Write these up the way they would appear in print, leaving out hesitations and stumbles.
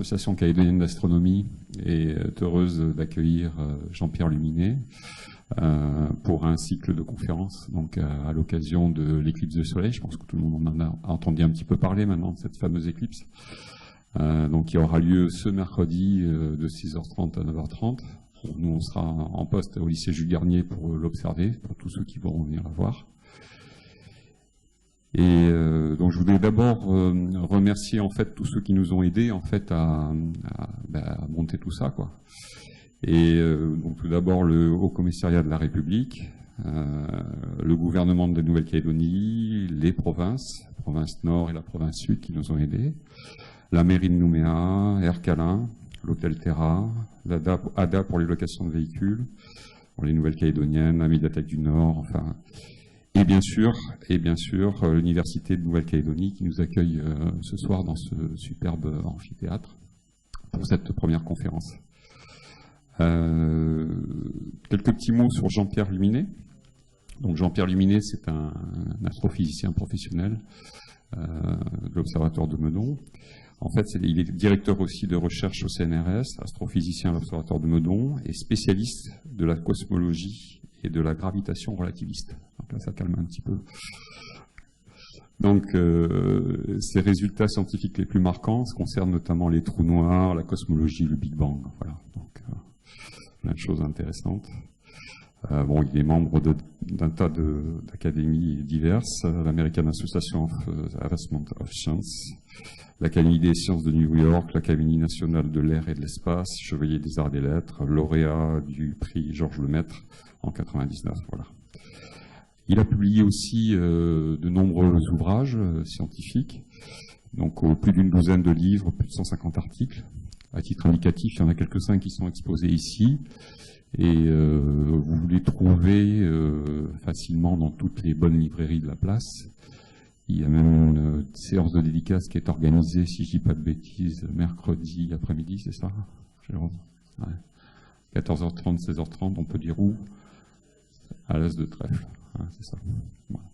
L'association calédonienne d'astronomie est heureuse d'accueillir Jean-Pierre Luminet pour un cycle de conférences, donc à l'occasion de l'éclipse de soleil. Je pense que tout le monde en a entendu un petit peu parler maintenant de cette fameuse éclipse. Donc qui aura lieu ce mercredi de 6h30 à 9h30. Nous, on sera en poste au lycée Jules Garnier pour l'observer, pour tous ceux qui vont venir la voir. Et donc je voudrais d'abord remercier en fait tous ceux qui nous ont aidés en fait à monter tout ça, quoi. Et donc tout d'abord le Haut Commissariat de la République, le gouvernement de Nouvelle-Calédonie, les provinces, la province Nord et la province Sud qui nous ont aidés, la mairie de Nouméa, Air Calin, l'hôtel Terra, l'ADA pour les locations de véhicules, pour les Nouvelles-Calédoniennes, la médiathèque du Nord, enfin. Et bien sûr, l'Université de Nouvelle-Calédonie qui nous accueille ce soir dans ce superbe amphithéâtre pour cette première conférence. Quelques petits mots sur Jean-Pierre Luminet. Donc Jean-Pierre Luminet, c'est un astrophysicien professionnel de l'Observatoire de Meudon. En fait, il est directeur aussi de recherche au CNRS, astrophysicien à l'Observatoire de Meudon et spécialiste de la cosmologie et de la gravitation relativiste. Donc là, ça calme un petit peu. Donc, ces résultats scientifiques les plus marquants concernent notamment les trous noirs, la cosmologie, le Big Bang. Voilà, donc plein de choses intéressantes. Bon, il est membre d'un tas d'académies diverses, l'American Association of Advancement of Science, l'Académie des sciences de New York, l'Académie nationale de l'air et de l'espace, chevalier des arts et des lettres, lauréat du prix Georges Lemaître en 99. Voilà. Il a publié aussi de nombreux ouvrages scientifiques, donc plus d'une douzaine de livres, plus de 150 articles. À titre indicatif, il y en a quelques-uns qui sont exposés ici. Et vous les trouvez facilement dans toutes les bonnes librairies de la place. Il y a même une séance de dédicace qui est organisée, si je ne dis pas de bêtises, mercredi après-midi, c'est ça, Jérôme? Ouais. 14h30, 16h30, on peut dire où? À l'As de Trèfle, hein, c'est ça. Voilà.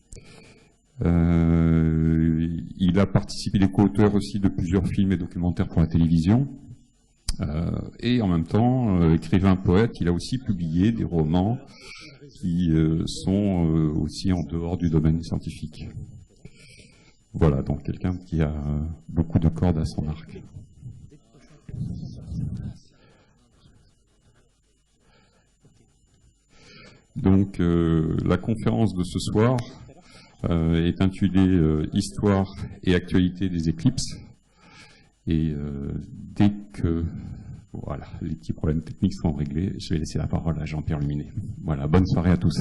Il a participé, il est co-auteur aussi de plusieurs films et documentaires pour la télévision. Et en même temps, écrivain poète, il a aussi publié des romans qui sont aussi en dehors du domaine scientifique. Voilà, donc quelqu'un qui a beaucoup de cordes à son arc. Donc la conférence de ce soir est intitulée Histoire et actualité des éclipses. Et dès que voilà, les petits problèmes techniques seront réglés, je vais laisser la parole à Jean-Pierre Luminet. Voilà, bonne soirée à tous.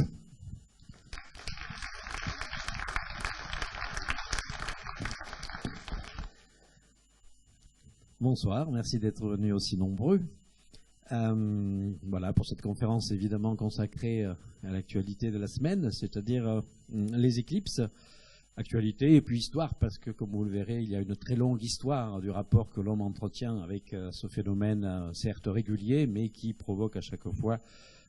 Bonsoir, merci d'être venus aussi nombreux. Voilà, pour cette conférence évidemment consacrée à l'actualité de la semaine, c'est-à-dire les éclipses. Actualité et puis histoire, parce que comme vous le verrez, il y a une très longue histoire du rapport que l'homme entretient avec ce phénomène, certes régulier, mais qui provoque à chaque fois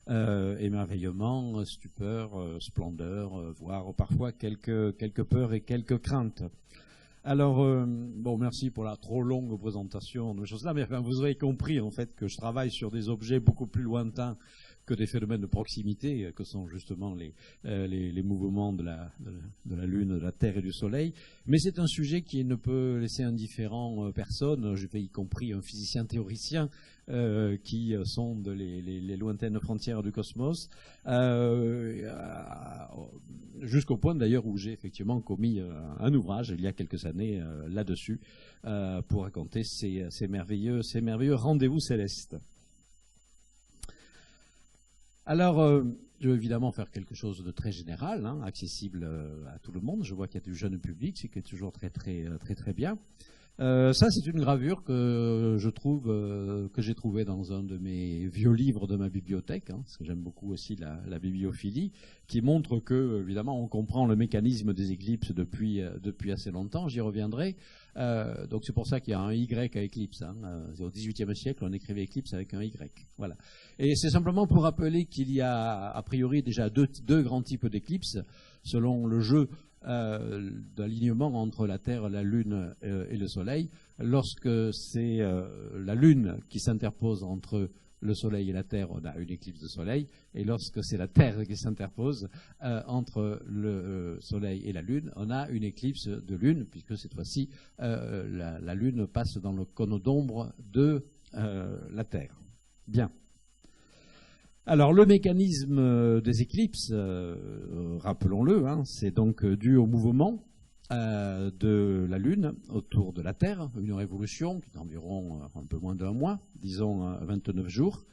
émerveillement, stupeur, splendeur, voire parfois quelques peurs et quelques craintes. Alors, bon, merci pour la trop longue présentation de choses là, mais enfin, vous aurez compris en fait que je travaille sur des objets beaucoup plus lointains que des phénomènes de proximité, que sont justement les mouvements de la Lune, de la Terre et du Soleil. Mais c'est un sujet qui ne peut laisser indifférent personne, je vais y compris un physicien théoricien, qui sonde les lointaines frontières du cosmos, jusqu'au point d'ailleurs où j'ai effectivement commis un ouvrage il y a quelques années là-dessus, pour raconter ces merveilleux rendez-vous célestes. Alors, je vais évidemment faire quelque chose de très général, hein, accessible à tout le monde. Je vois qu'il y a du jeune public, ce qui est toujours très bien. Ça, c'est une gravure que je trouve, que j'ai trouvée dans un de mes vieux livres de ma bibliothèque, hein, parce que j'aime beaucoup aussi la bibliophilie, qui montre que, évidemment, on comprend le mécanisme des éclipses depuis assez longtemps. J'y reviendrai. Donc c'est pour ça qu'il y a un Y à éclipse. Hein. Au XVIIIe siècle, on écrivait éclipse avec un Y. Voilà. Et c'est simplement pour rappeler qu'il y a a priori déjà deux grands types d'éclipses, selon le jeu d'alignement entre la Terre, la Lune et le Soleil. Lorsque c'est la Lune qui s'interpose entre le Soleil et la Terre, on a une éclipse de Soleil, et lorsque c'est la Terre qui s'interpose entre le Soleil et la Lune, on a une éclipse de Lune, puisque cette fois-ci, la Lune passe dans le cône d'ombre de la Terre. Bien. Alors, le mécanisme des éclipses, rappelons-le, hein, c'est donc dû au mouvement de la Lune autour de la Terre, une révolution qui est d'environ un peu moins d'un mois, disons 29 jours.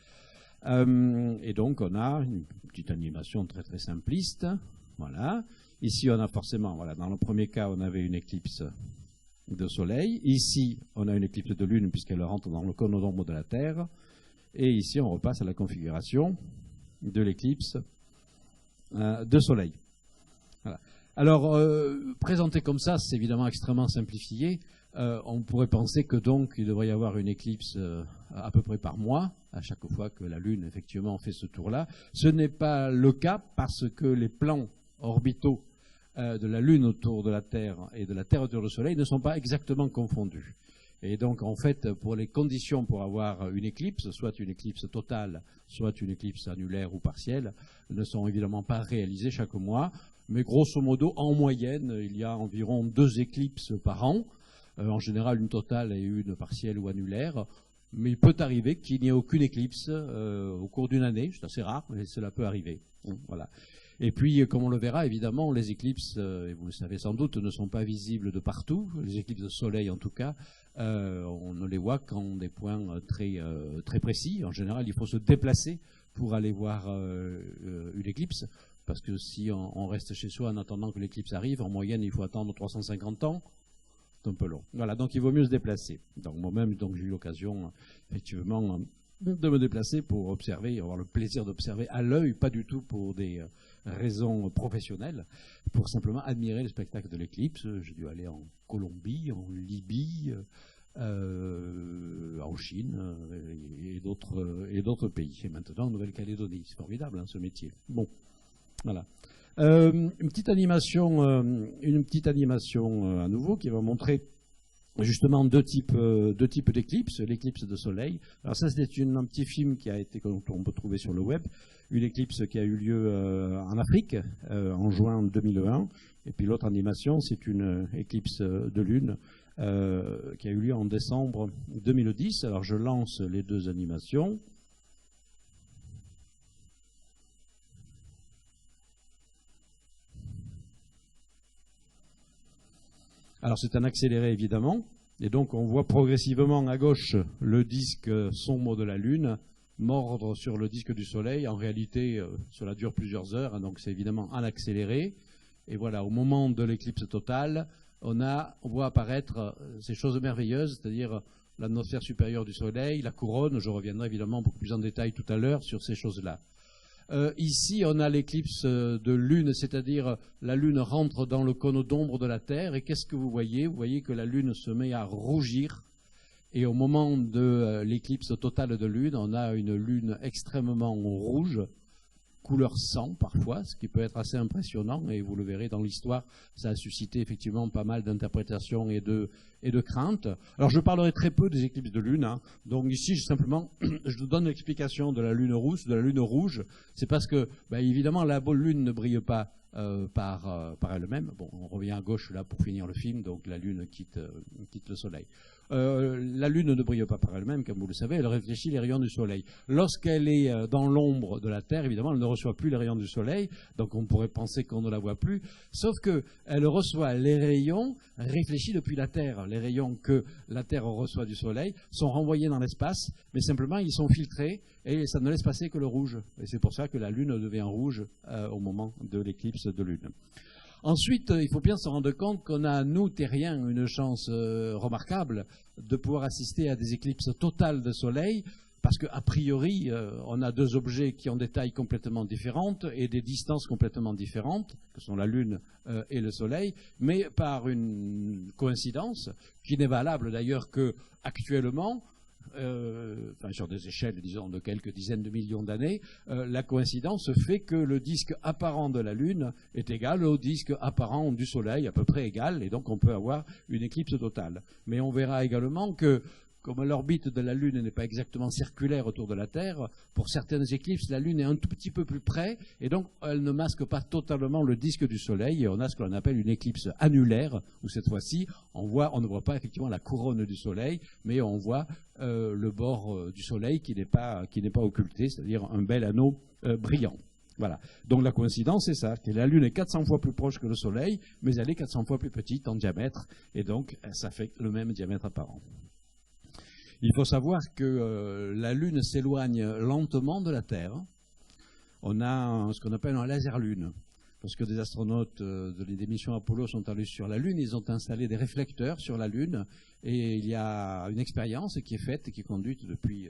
Et donc on a une petite animation très très simpliste. Voilà. Ici on a forcément, voilà, dans le premier cas on avait une éclipse de Soleil. Ici on a une éclipse de Lune puisqu'elle rentre dans le cône d'ombre de la Terre. Et ici on repasse à la configuration de l'éclipse de Soleil. Voilà. Alors, présenté comme ça, c'est évidemment extrêmement simplifié. On pourrait penser que donc il devrait y avoir une éclipse à peu près par mois, à chaque fois que la Lune effectivement fait ce tour-là. Ce n'est pas le cas parce que les plans orbitaux de la Lune autour de la Terre et de la Terre autour du Soleil ne sont pas exactement confondus. Et donc, en fait, pour les conditions pour avoir une éclipse, soit une éclipse totale, soit une éclipse annulaire ou partielle, ne sont évidemment pas réalisées chaque mois. Mais grosso modo, en moyenne, il y a environ 2 éclipses par an. En général, une totale et une partielle ou annulaire. Mais il peut arriver qu'il n'y ait aucune éclipse au cours d'une année. C'est assez rare, mais cela peut arriver. Voilà. Et puis, comme on le verra, évidemment, les éclipses, et vous le savez sans doute, ne sont pas visibles de partout. Les éclipses de soleil, en tout cas, on ne les voit qu'en des points très précis. En général, il faut se déplacer pour aller voir une éclipse. Parce que si on reste chez soi en attendant que l'éclipse arrive, en moyenne, il faut attendre 350 ans. C'est un peu long. Voilà, donc il vaut mieux se déplacer. Donc moi-même, j'ai eu l'occasion, effectivement, de me déplacer pour observer, avoir le plaisir d'observer à l'œil, pas du tout pour des raisons professionnelles, pour simplement admirer le spectacle de l'éclipse. J'ai dû aller en Colombie, en Libye, en Chine et d'autres pays. Et maintenant en Nouvelle-Calédonie. C'est formidable, hein, ce métier. Bon. Voilà. Une petite animation à nouveau qui va montrer justement deux types d'éclipses. L'éclipse de soleil. Alors ça, c'était un petit film qu'on peut trouver sur le web. Une éclipse qui a eu lieu en Afrique en juin 2001. Et puis l'autre animation, c'est une éclipse de lune qui a eu lieu en décembre 2010. Alors je lance les 2 animations. Alors c'est un accéléré évidemment, et donc on voit progressivement à gauche le disque sombre de la Lune mordre sur le disque du Soleil. En réalité, cela dure plusieurs heures, hein, donc c'est évidemment un accéléré. Et voilà, au moment de l'éclipse totale, on voit apparaître ces choses merveilleuses, c'est-à-dire l'atmosphère supérieure du Soleil, la couronne. Je reviendrai évidemment beaucoup plus en détail tout à l'heure sur ces choses-là. Ici, on a l'éclipse de Lune, c'est-à-dire la Lune rentre dans le cône d'ombre de la Terre. Et qu'est-ce que vous voyez? Vous voyez que la Lune se met à rougir. Et au moment de l'éclipse totale de Lune, on a une Lune extrêmement rouge, couleur sang parfois, ce qui peut être assez impressionnant. Et vous le verrez dans l'histoire, ça a suscité effectivement pas mal d'interprétations et de craintes. Alors je parlerai très peu des éclipses de Lune. Hein. Donc ici, simplement, je vous donne l'explication de la Lune rousse, de la Lune rouge. C'est parce que, évidemment, la Lune ne brille pas par elle-même. Bon, on revient à gauche là pour finir le film, donc la Lune quitte le Soleil. La Lune ne brille pas par elle-même, comme vous le savez, elle réfléchit les rayons du Soleil. Lorsqu'elle est dans l'ombre de la Terre, évidemment, elle ne reçoit plus les rayons du Soleil, donc on pourrait penser qu'on ne la voit plus, sauf qu'elle reçoit les rayons réfléchis depuis la Terre. Les rayons que la Terre reçoit du Soleil sont renvoyés dans l'espace, mais simplement ils sont filtrés et ça ne laisse passer que le rouge. Et c'est pour ça que la Lune devient rouge au moment de l'éclipse de Lune. Ensuite, il faut bien se rendre compte qu'on a, nous, terriens, une chance remarquable de pouvoir assister à des éclipses totales de Soleil, parce qu'a priori, on a 2 objets qui ont des tailles complètement différentes et des distances complètement différentes, que sont la Lune et le Soleil, mais par une coïncidence, qui n'est valable d'ailleurs qu'actuellement, enfin sur des échelles, disons, de quelques dizaines de millions d'années, la coïncidence fait que le disque apparent de la Lune est égal au disque apparent du Soleil, à peu près égal, et donc on peut avoir une éclipse totale. Mais on verra également que, comme l'orbite de la Lune n'est pas exactement circulaire autour de la Terre, pour certaines éclipses, la Lune est un tout petit peu plus près, et donc elle ne masque pas totalement le disque du Soleil, et on a ce qu'on appelle une éclipse annulaire, où cette fois-ci, on ne voit pas effectivement la couronne du Soleil, mais on voit le bord du Soleil qui n'est pas occulté, c'est-à-dire un bel anneau brillant. Voilà. Donc la coïncidence, c'est ça, que la Lune est 400 fois plus proche que le Soleil, mais elle est 400 fois plus petite en diamètre, et donc ça fait le même diamètre apparent. Il faut savoir que la Lune s'éloigne lentement de la Terre. On a ce qu'on appelle un laser-lune. Lorsque des astronautes des missions Apollo sont allés sur la Lune, ils ont installé des réflecteurs sur la Lune. Et il y a une expérience qui est faite et qui est conduite depuis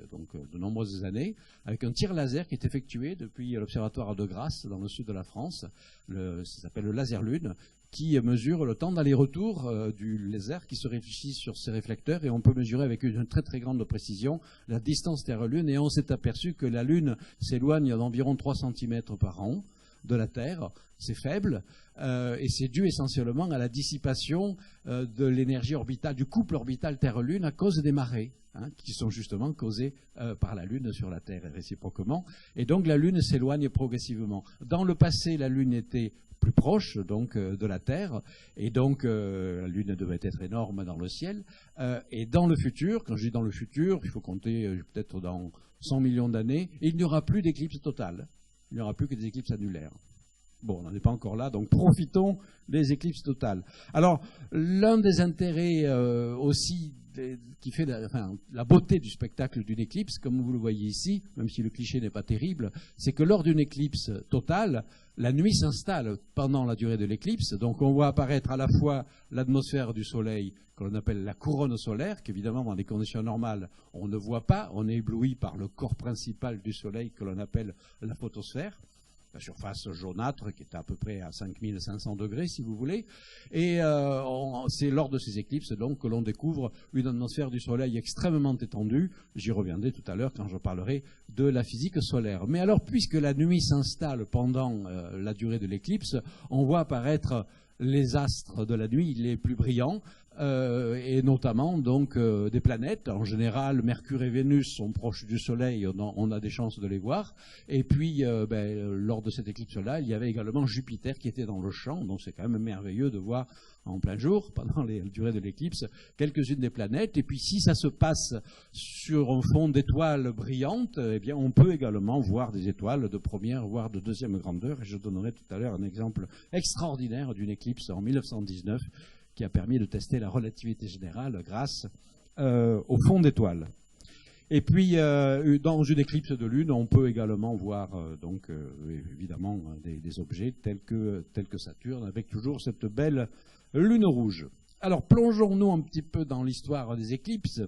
de nombreuses années, avec un tir laser qui est effectué depuis l'observatoire de Grasse, dans le sud de la France. Ça s'appelle le laser-lune, qui mesure le temps d'aller-retour du laser qui se réfléchit sur ces réflecteurs, et on peut mesurer avec une très très grande précision la distance Terre-Lune, et on s'est aperçu que la Lune s'éloigne d'environ 3 cm par an de la Terre. C'est faible, et c'est dû essentiellement à la dissipation de l'énergie orbitale, du couple orbital Terre-Lune à cause des marées, qui sont justement causées par la Lune sur la Terre et réciproquement. Et donc la Lune s'éloigne progressivement. Dans le passé, la Lune était plus proche donc de la Terre, et donc la Lune devait être énorme dans le ciel. Et dans le futur, quand je dis dans le futur, il faut compter peut-être dans 100 millions d'années, il n'y aura plus d'éclipse totale. Il n'y aura plus que des éclipses annulaires. Bon, on n'en est pas encore là, donc profitons des éclipses totales. Alors, l'un des intérêts aussi qui fait la beauté du spectacle d'une éclipse, comme vous le voyez ici, même si le cliché n'est pas terrible, c'est que lors d'une éclipse totale, la nuit s'installe pendant la durée de l'éclipse. Donc on voit apparaître à la fois l'atmosphère du Soleil, que l'on appelle la couronne solaire, qu'évidemment dans des conditions normales on ne voit pas, on est ébloui par le corps principal du Soleil que l'on appelle la photosphère, la surface jaunâtre qui est à peu près à 5500 degrés si vous voulez, et c'est lors de ces éclipses donc que l'on découvre une atmosphère du Soleil extrêmement étendue. J'y reviendrai tout à l'heure quand je parlerai de la physique solaire. Mais alors, puisque la nuit s'installe pendant la durée de l'éclipse, on voit apparaître les astres de la nuit les plus brillants, et notamment donc des planètes. En général, Mercure et Vénus sont proches du Soleil, on a des chances de les voir. Et puis, lors de cette éclipse-là, il y avait également Jupiter qui était dans le champ, donc c'est quand même merveilleux de voir en plein jour, pendant la durée de l'éclipse, quelques-unes des planètes. Et puis, si ça se passe sur un fond d'étoiles brillantes, eh bien, on peut également voir des étoiles de première, voire de deuxième grandeur. Et je donnerai tout à l'heure un exemple extraordinaire d'une éclipse en 1919, qui a permis de tester la relativité générale grâce au fond d'étoiles. Et puis, dans une éclipse de lune, on peut également voir évidemment des objets tels que Saturne, avec toujours cette belle lune rouge. Alors, plongeons-nous un petit peu dans l'histoire des éclipses,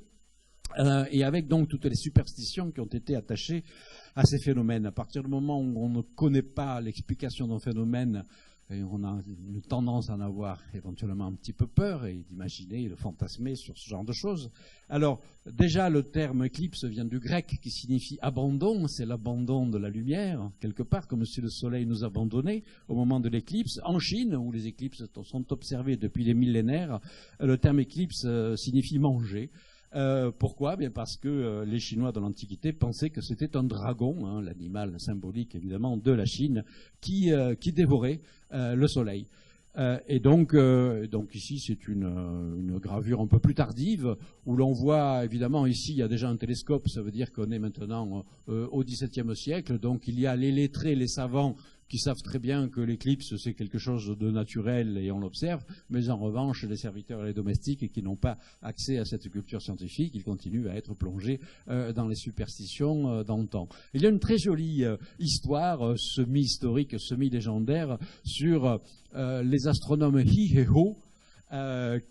et avec donc toutes les superstitions qui ont été attachées à ces phénomènes. À partir du moment où on ne connaît pas l'explication d'un phénomène, et on a une tendance à en avoir éventuellement un petit peu peur et d'imaginer et de fantasmer sur ce genre de choses. Alors, déjà, le terme éclipse vient du grec qui signifie abandon, c'est l'abandon de la lumière, quelque part, comme si le soleil nous abandonnait au moment de l'éclipse. En Chine, où les éclipses sont observées depuis des millénaires, le terme éclipse signifie manger. Pourquoi? Bien parce que les Chinois de l'Antiquité pensaient que c'était un dragon, l'animal symbolique évidemment de la Chine, qui dévorait le soleil. Et donc ici c'est une gravure un peu plus tardive, où l'on voit évidemment ici il y a déjà un télescope, ça veut dire qu'on est maintenant au XVIIe siècle, donc il y a les lettrés, les savants qui savent très bien que l'éclipse c'est quelque chose de naturel et on l'observe, mais en revanche les serviteurs et les domestiques qui n'ont pas accès à cette culture scientifique, ils continuent à être plongés dans les superstitions d'antan. Il y a une très jolie histoire semi-historique, semi-légendaire sur les astronomes He et Ho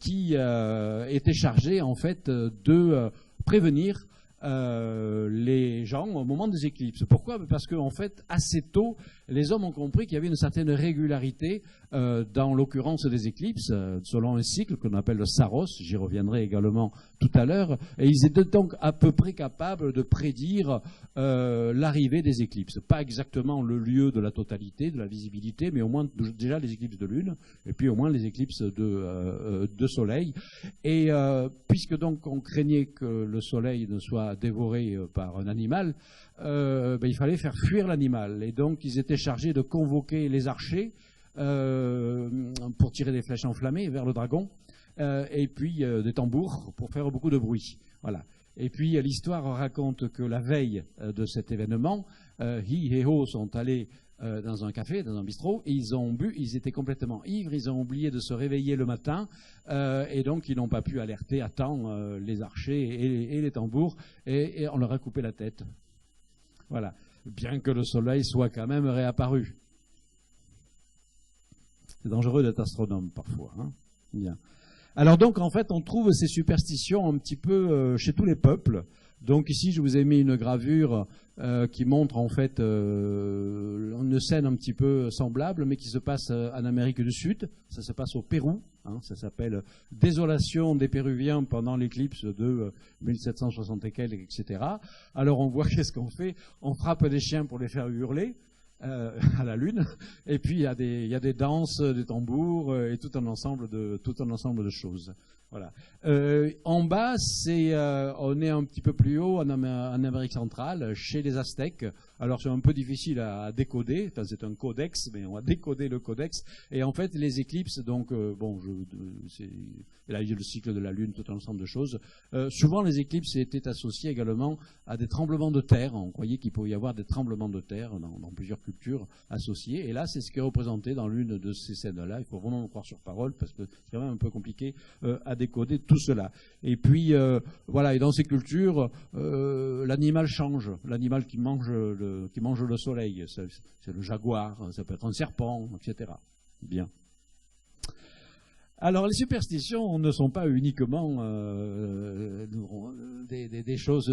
qui étaient chargés en fait de prévenir les gens au moment des éclipses. Pourquoi? Parce qu'en fait, assez tôt, les hommes ont compris qu'il y avait une certaine régularité dans l'occurrence des éclipses, selon un cycle qu'on appelle le Saros, j'y reviendrai également tout à l'heure, et ils étaient donc à peu près capables de prédire l'arrivée des éclipses. Pas exactement le lieu de la totalité, de la visibilité, mais au moins déjà les éclipses de lune, et puis au moins les éclipses de soleil. Et puisque donc on craignait que le soleil ne soit dévoré par un animal, il fallait faire fuir l'animal. Et donc ils étaient chargés de convoquer les archers pour tirer des flèches enflammées vers le dragon, et puis des tambours pour faire beaucoup de bruit. Voilà. Et puis l'histoire raconte que la veille de cet événement, Hi et Ho sont allés dans un café, dans un bistrot, et ils ont bu, ils étaient complètement ivres, ils ont oublié de se réveiller le matin, et donc ils n'ont pas pu alerter à temps les archers et les tambours, et on leur a coupé la tête. Voilà. Bien que le soleil soit quand même réapparu. C'est dangereux d'être astronome parfois. Hein. Bien. Alors donc en fait on trouve ces superstitions un petit peu chez tous les peuples. Donc ici je vous ai mis une gravure qui montre en fait une scène un petit peu semblable mais qui se passe en Amérique du Sud. Ça se passe au Pérou. Hein, ça s'appelle Désolation des Péruviens pendant l'éclipse de 1760 et quelques, etc. Alors on voit qu'est-ce qu'on fait. On frappe des chiens pour les faire hurler. À la lune, et puis il y a des danses, des tambours et tout un ensemble de choses. Voilà. En bas, on est un petit peu plus haut en Amérique centrale, chez les Aztèques. Alors c'est un peu difficile à décoder. Enfin, c'est un codex, mais on va décoder le codex. Et en fait, les éclipses, donc là il y a le cycle de la lune, tout un ensemble de choses. Souvent, les éclipses étaient associées également à des tremblements de terre. On croyait qu'il pouvait y avoir des tremblements de terre dans plusieurs cultures associées. Et là, c'est ce qui est représenté dans l'une de ces scènes-là. Il faut vraiment en croire sur parole parce que c'est quand même un peu compliqué à décoder tout cela. Et puis, voilà, et dans ces cultures, l'animal change. L'animal qui mange le soleil, c'est le jaguar, ça peut être un serpent, etc. Bien. Alors, les superstitions ne sont pas uniquement des choses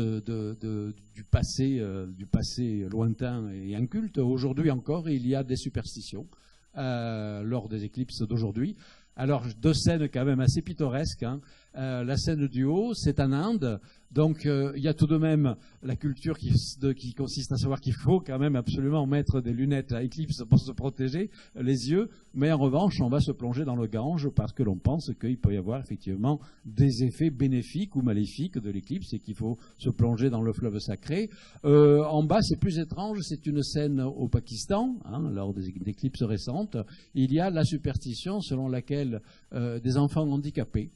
du passé lointain et inculte. Aujourd'hui encore, il y a des superstitions lors des éclipses d'aujourd'hui. Alors, deux scènes quand même assez pittoresques. Hein. La scène du haut, c'est en Inde. Donc, il y a tout de même la culture qui consiste à savoir qu'il faut quand même absolument mettre des lunettes à éclipse pour se protéger les yeux. Mais en revanche, on va se plonger dans le Gange parce que l'on pense qu'il peut y avoir effectivement des effets bénéfiques ou maléfiques de l'éclipse et qu'il faut se plonger dans le fleuve sacré. En bas, c'est plus étrange. C'est une scène au Pakistan, hein, lors des éclipses récentes. Il y a la superstition selon laquelle des enfants handicapés,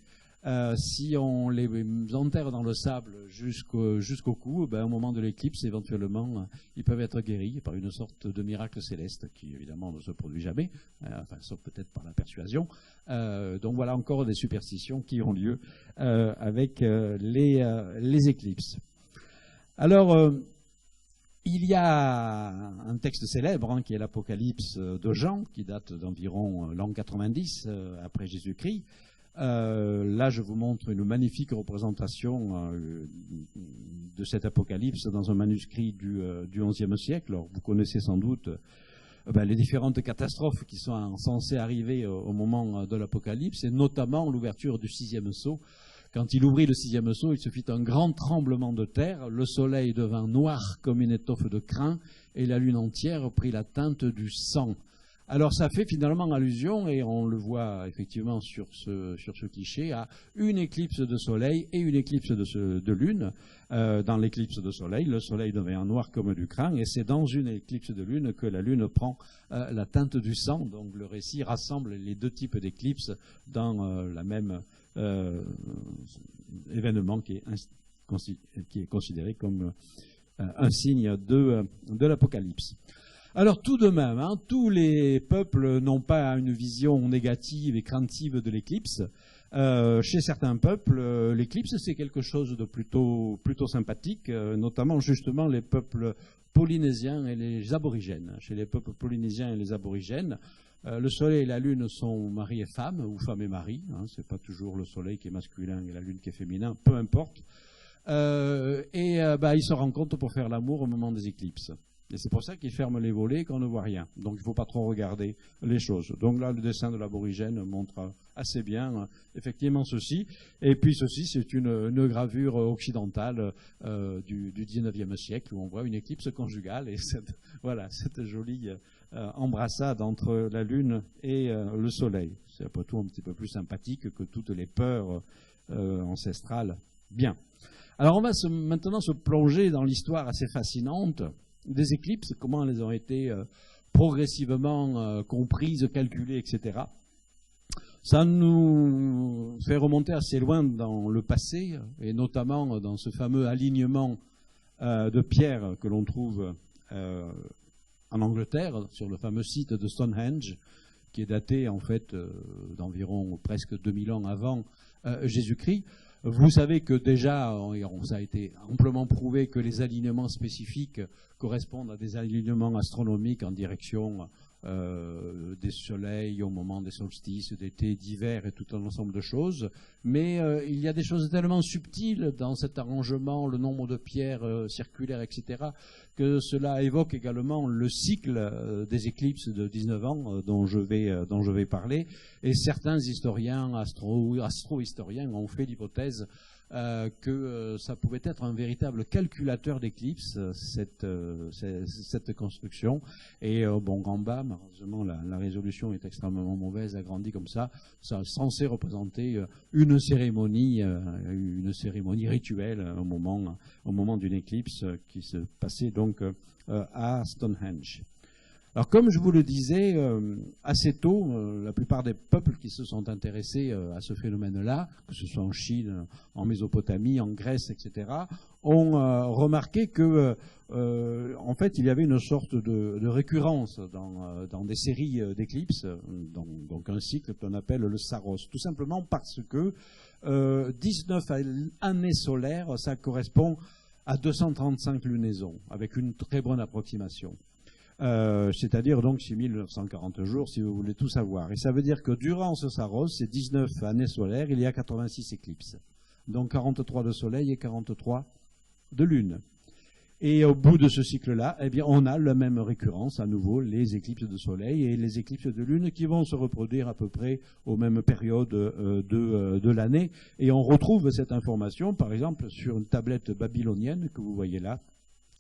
si on les enterre dans le sable jusqu'au cou, au moment de l'éclipse, éventuellement, ils peuvent être guéris par une sorte de miracle céleste qui, évidemment, ne se produit jamais, sauf peut-être par la persuasion. Donc voilà encore des superstitions qui ont lieu avec les éclipses. Alors, il y a un texte célèbre qui est l'Apocalypse de Jean, qui date d'environ l'an 90 après Jésus-Christ. Là, je vous montre une magnifique représentation de cet apocalypse dans un manuscrit du XIe siècle. Alors, vous connaissez sans doute les différentes catastrophes qui sont censées arriver au moment de l'apocalypse, et notamment l'ouverture du sixième sceau. Quand il ouvrit le sixième sceau, il se fit un grand tremblement de terre, le soleil devint noir comme une étoffe de crin, et la lune entière prit la teinte du sang. Alors ça fait finalement allusion, et on le voit effectivement sur ce cliché, à une éclipse de soleil et une éclipse de lune. Dans l'éclipse de soleil, le soleil devient noir comme du crin, et c'est dans une éclipse de lune que la lune prend la teinte du sang. Donc le récit rassemble les deux types d'éclipses dans la même événement qui est considéré comme un signe de l'Apocalypse. Alors tout de même, tous les peuples n'ont pas une vision négative et craintive de l'éclipse. Chez certains peuples, l'éclipse c'est quelque chose de plutôt sympathique, notamment justement les peuples polynésiens et les aborigènes. Chez les peuples polynésiens et les aborigènes, le soleil et la lune sont mari et femme, ou femme et mari. C'est pas toujours le soleil qui est masculin et la lune qui est féminin, peu importe. Il se rencontre pour faire l'amour au moment des éclipses. Et c'est pour ça qu'il ferme les volets et qu'on ne voit rien. Donc il ne faut pas trop regarder les choses. Donc là, le dessin de l'aborigène montre assez bien effectivement ceci. Et puis ceci, c'est une gravure occidentale du 19e siècle où on voit une éclipse conjugale et cette jolie embrassade entre la Lune et le Soleil. C'est après tout un petit peu plus sympathique que toutes les peurs ancestrales. Bien. Alors on va maintenant se plonger dans l'histoire assez fascinante des éclipses, comment elles ont été progressivement comprises, calculées, etc. Ça nous fait remonter assez loin dans le passé, et notamment dans ce fameux alignement de pierres que l'on trouve en Angleterre, sur le fameux site de Stonehenge, qui est daté en fait d'environ presque 2000 ans avant Jésus-Christ. Vous savez que déjà, ça a été amplement prouvé que les alignements spécifiques correspondent à des alignements astronomiques en direction des soleils au moment des solstices, d'été, d'hiver et tout un ensemble de choses. Mais il y a des choses tellement subtiles dans cet arrangement, le nombre de pierres circulaires, etc., que cela évoque également le cycle des éclipses de 19 ans dont je vais parler. Et certains historiens, astro-historiens, ont fait l'hypothèse que ça pouvait être un véritable calculateur d'éclipses, cette construction. Et en bas, malheureusement, la résolution est extrêmement mauvaise, agrandie comme ça. Ça est censé représenter une cérémonie rituelle au moment d'une éclipse qui se passait donc à Stonehenge. Alors, comme je vous le disais, assez tôt, la plupart des peuples qui se sont intéressés à ce phénomène-là, que ce soit en Chine, en Mésopotamie, en Grèce, etc., ont remarqué que, en fait, il y avait une sorte de récurrence dans des séries d'éclipses, donc un cycle qu'on appelle le Saros, tout simplement parce que 19 années solaires, ça correspond à 235 lunaisons, avec une très bonne approximation. C'est-à-dire donc 6940 jours, si vous voulez tout savoir. Et ça veut dire que durant ce Saros, ces 19 années solaires, il y a 86 éclipses. Donc 43 de soleil et 43 de lune. Et au bout de ce cycle-là, eh bien, on a la même récurrence, à nouveau, les éclipses de soleil et les éclipses de lune qui vont se reproduire à peu près aux mêmes périodes de l'année. Et on retrouve cette information, par exemple, sur une tablette babylonienne que vous voyez là,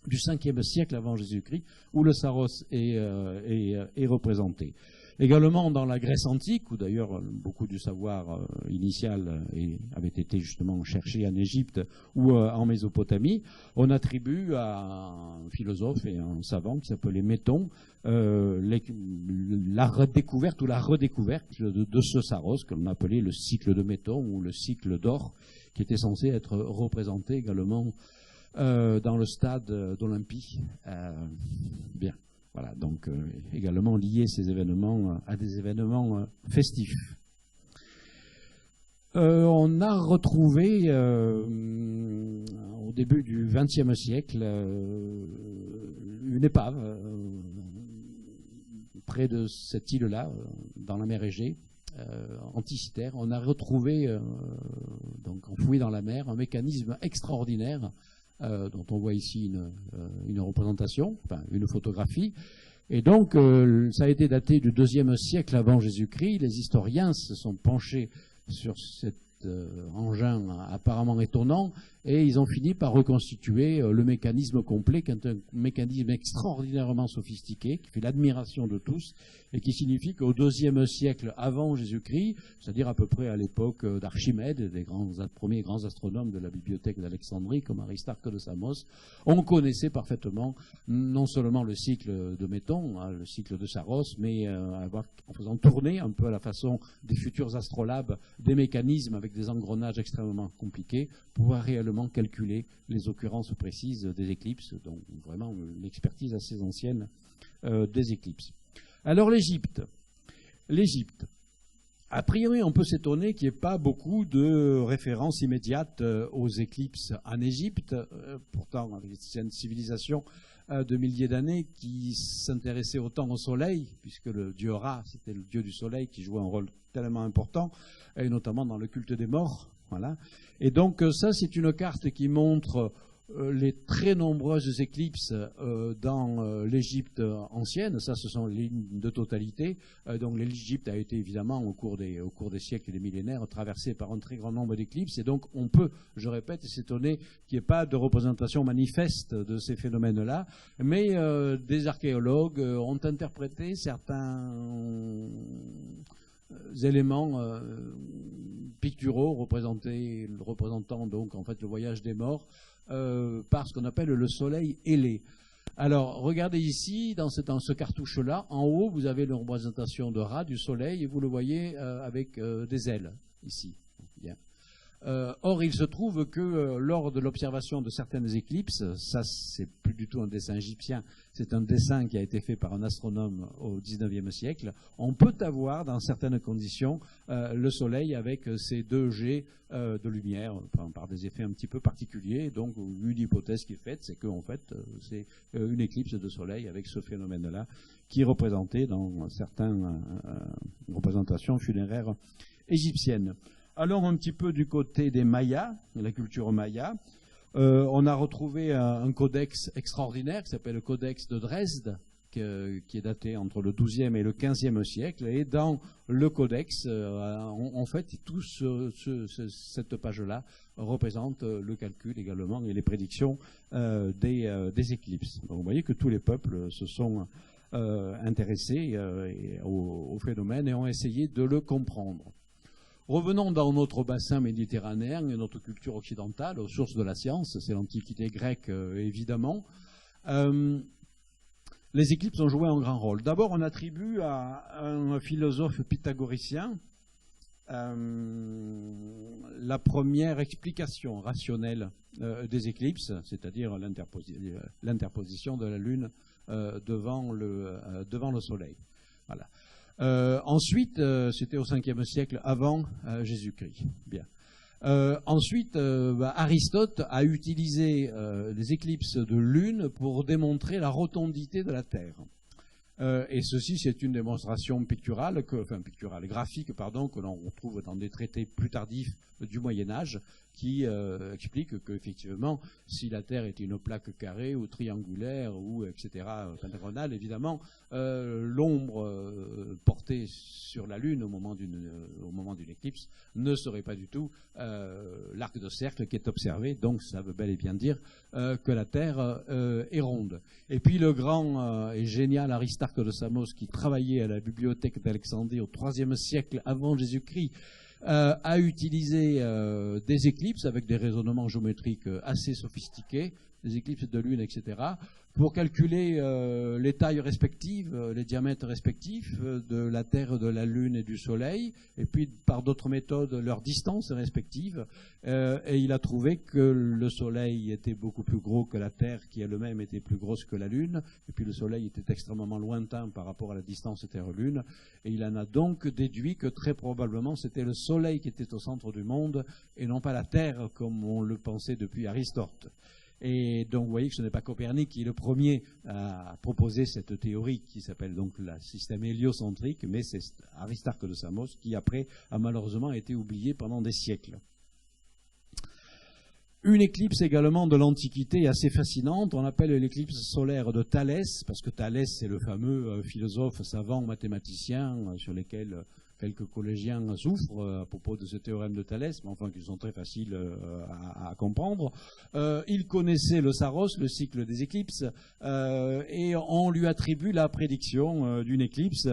du 5e siècle avant Jésus-Christ, où le Saros est représenté. Également dans la Grèce antique, où d'ailleurs beaucoup du savoir initial avait été justement cherché en Égypte ou en Mésopotamie, on attribue à un philosophe et un savant qui s'appelait Méton la redécouverte ou la redécouverte de ce Saros, que l'on appelait le cycle de Méton ou le cycle d'or, qui était censé être représenté également dans le stade d'Olympie. Bien, voilà, donc également lier ces événements à des événements festifs. On a retrouvé au début du XXe siècle une épave près de cette île-là, dans la mer Égée, anticythère. On a retrouvé, donc enfoui dans la mer, un mécanisme extraordinaire dont on voit ici une représentation, enfin une photographie. Et donc, ça a été daté du IIe siècle avant Jésus-Christ. Les historiens se sont penchés sur cet engin apparemment étonnant et ils ont fini par reconstituer le mécanisme complet, qui est un mécanisme extraordinairement sophistiqué, qui fait l'admiration de tous et qui signifie qu'au IIe siècle avant Jésus-Christ, c'est-à-dire à peu près à l'époque d'Archimède, des premiers grands astronomes de la bibliothèque d'Alexandrie, comme Aristarque de Samos, on connaissait parfaitement non seulement le cycle de Méton, le cycle de Saros, mais en faisant tourner un peu à la façon des futurs astrolabes des mécanismes avec des engrenages extrêmement compliqués, pouvoir réellement calculer les occurrences précises des éclipses, donc vraiment une expertise assez ancienne des éclipses. Alors l'Égypte. A priori, on peut s'étonner qu'il n'y ait pas beaucoup de références immédiates aux éclipses en Égypte, pourtant avec une civilisation de milliers d'années qui s'intéressait autant au soleil, puisque le dieu Ra, c'était le dieu du soleil qui jouait un rôle tellement important, et notamment dans le culte des morts, Voilà. Et donc ça, c'est une carte qui montre les très nombreuses éclipses dans l'Égypte ancienne. Ça, ce sont les lignes de totalité. Donc l'Égypte a été évidemment au cours des siècles et des millénaires traversée par un très grand nombre d'éclipses. Et donc on peut, je répète, s'étonner qu'il n'y ait pas de représentation manifeste de ces phénomènes-là. Mais des archéologues ont interprété certains éléments picturaux représentant donc en fait le voyage des morts par ce qu'on appelle le soleil ailé. Alors regardez ici dans ce cartouche-là, en haut vous avez une représentation de rat du soleil et vous le voyez avec des ailes ici. Bien. Or, il se trouve que lors de l'observation de certaines éclipses, ça c'est plus du tout un dessin égyptien, c'est un dessin qui a été fait par un astronome au XIXe siècle, on peut avoir dans certaines conditions le soleil avec ces deux jets de lumière par des effets un petit peu particuliers. Donc une hypothèse qui est faite, c'est qu'en fait c'est une éclipse de soleil avec ce phénomène-là qui est représenté dans certaines représentations funéraires égyptiennes. Allons un petit peu du côté des Mayas, de la culture maya. On a retrouvé un codex extraordinaire qui s'appelle le codex de Dresde, qui est daté entre le XIIe et le XVe siècle. Et dans le codex, en fait, cette page-là représente le calcul également et les prédictions des éclipses. Donc vous voyez que tous les peuples se sont intéressés au phénomène et ont essayé de le comprendre. Revenons dans notre bassin méditerranéen et notre culture occidentale, aux sources de la science, c'est l'Antiquité grecque évidemment. Les éclipses ont joué un grand rôle. D'abord, on attribue à un philosophe pythagoricien la première explication rationnelle des éclipses, c'est-à-dire l'interposition de la Lune devant le Soleil. Voilà. Ensuite, c'était au 5e siècle avant Jésus-Christ. Bien. Ensuite, Aristote a utilisé les éclipses de lune pour démontrer la rotondité de la Terre. Et ceci, c'est une démonstration graphique, que l'on retrouve dans des traités plus tardifs du Moyen-Âge, qui explique qu'effectivement, si la Terre était une plaque carrée ou triangulaire ou etc. pentagonale, évidemment, l'ombre portée sur la Lune au moment d'une éclipse ne serait pas du tout l'arc de cercle qui est observé. Donc, ça veut bel et bien dire que la Terre est ronde. Et puis, le grand et génial Aristarque de Samos, qui travaillait à la bibliothèque d'Alexandrie au IIIe siècle avant Jésus-Christ, a utilisé des éclipses avec des raisonnements géométriques assez sophistiqués, des éclipses de lune, etc., pour calculer les tailles respectives, les diamètres respectifs de la Terre, de la Lune et du Soleil, et puis par d'autres méthodes, leurs distances respectives. Et il a trouvé que le Soleil était beaucoup plus gros que la Terre, qui elle-même était plus grosse que la Lune, et puis le Soleil était extrêmement lointain par rapport à la distance Terre-Lune, et il en a donc déduit que très probablement c'était le Soleil qui était au centre du monde, et non pas la Terre, comme on le pensait depuis Aristote. Et donc vous voyez que ce n'est pas Copernic qui est le premier à proposer cette théorie qui s'appelle donc le système héliocentrique, mais c'est Aristarque de Samos qui après a malheureusement été oublié pendant des siècles. Une éclipse également de l'Antiquité assez fascinante, on appelle l'éclipse solaire de Thalès, parce que Thalès c'est le fameux philosophe, savant, mathématicien sur lesquels quelques collégiens souffrent à propos de ce théorème de Thalès, mais enfin qui sont très faciles à comprendre. Il connaissait le Saros, le cycle des éclipses, et on lui attribue la prédiction d'une éclipse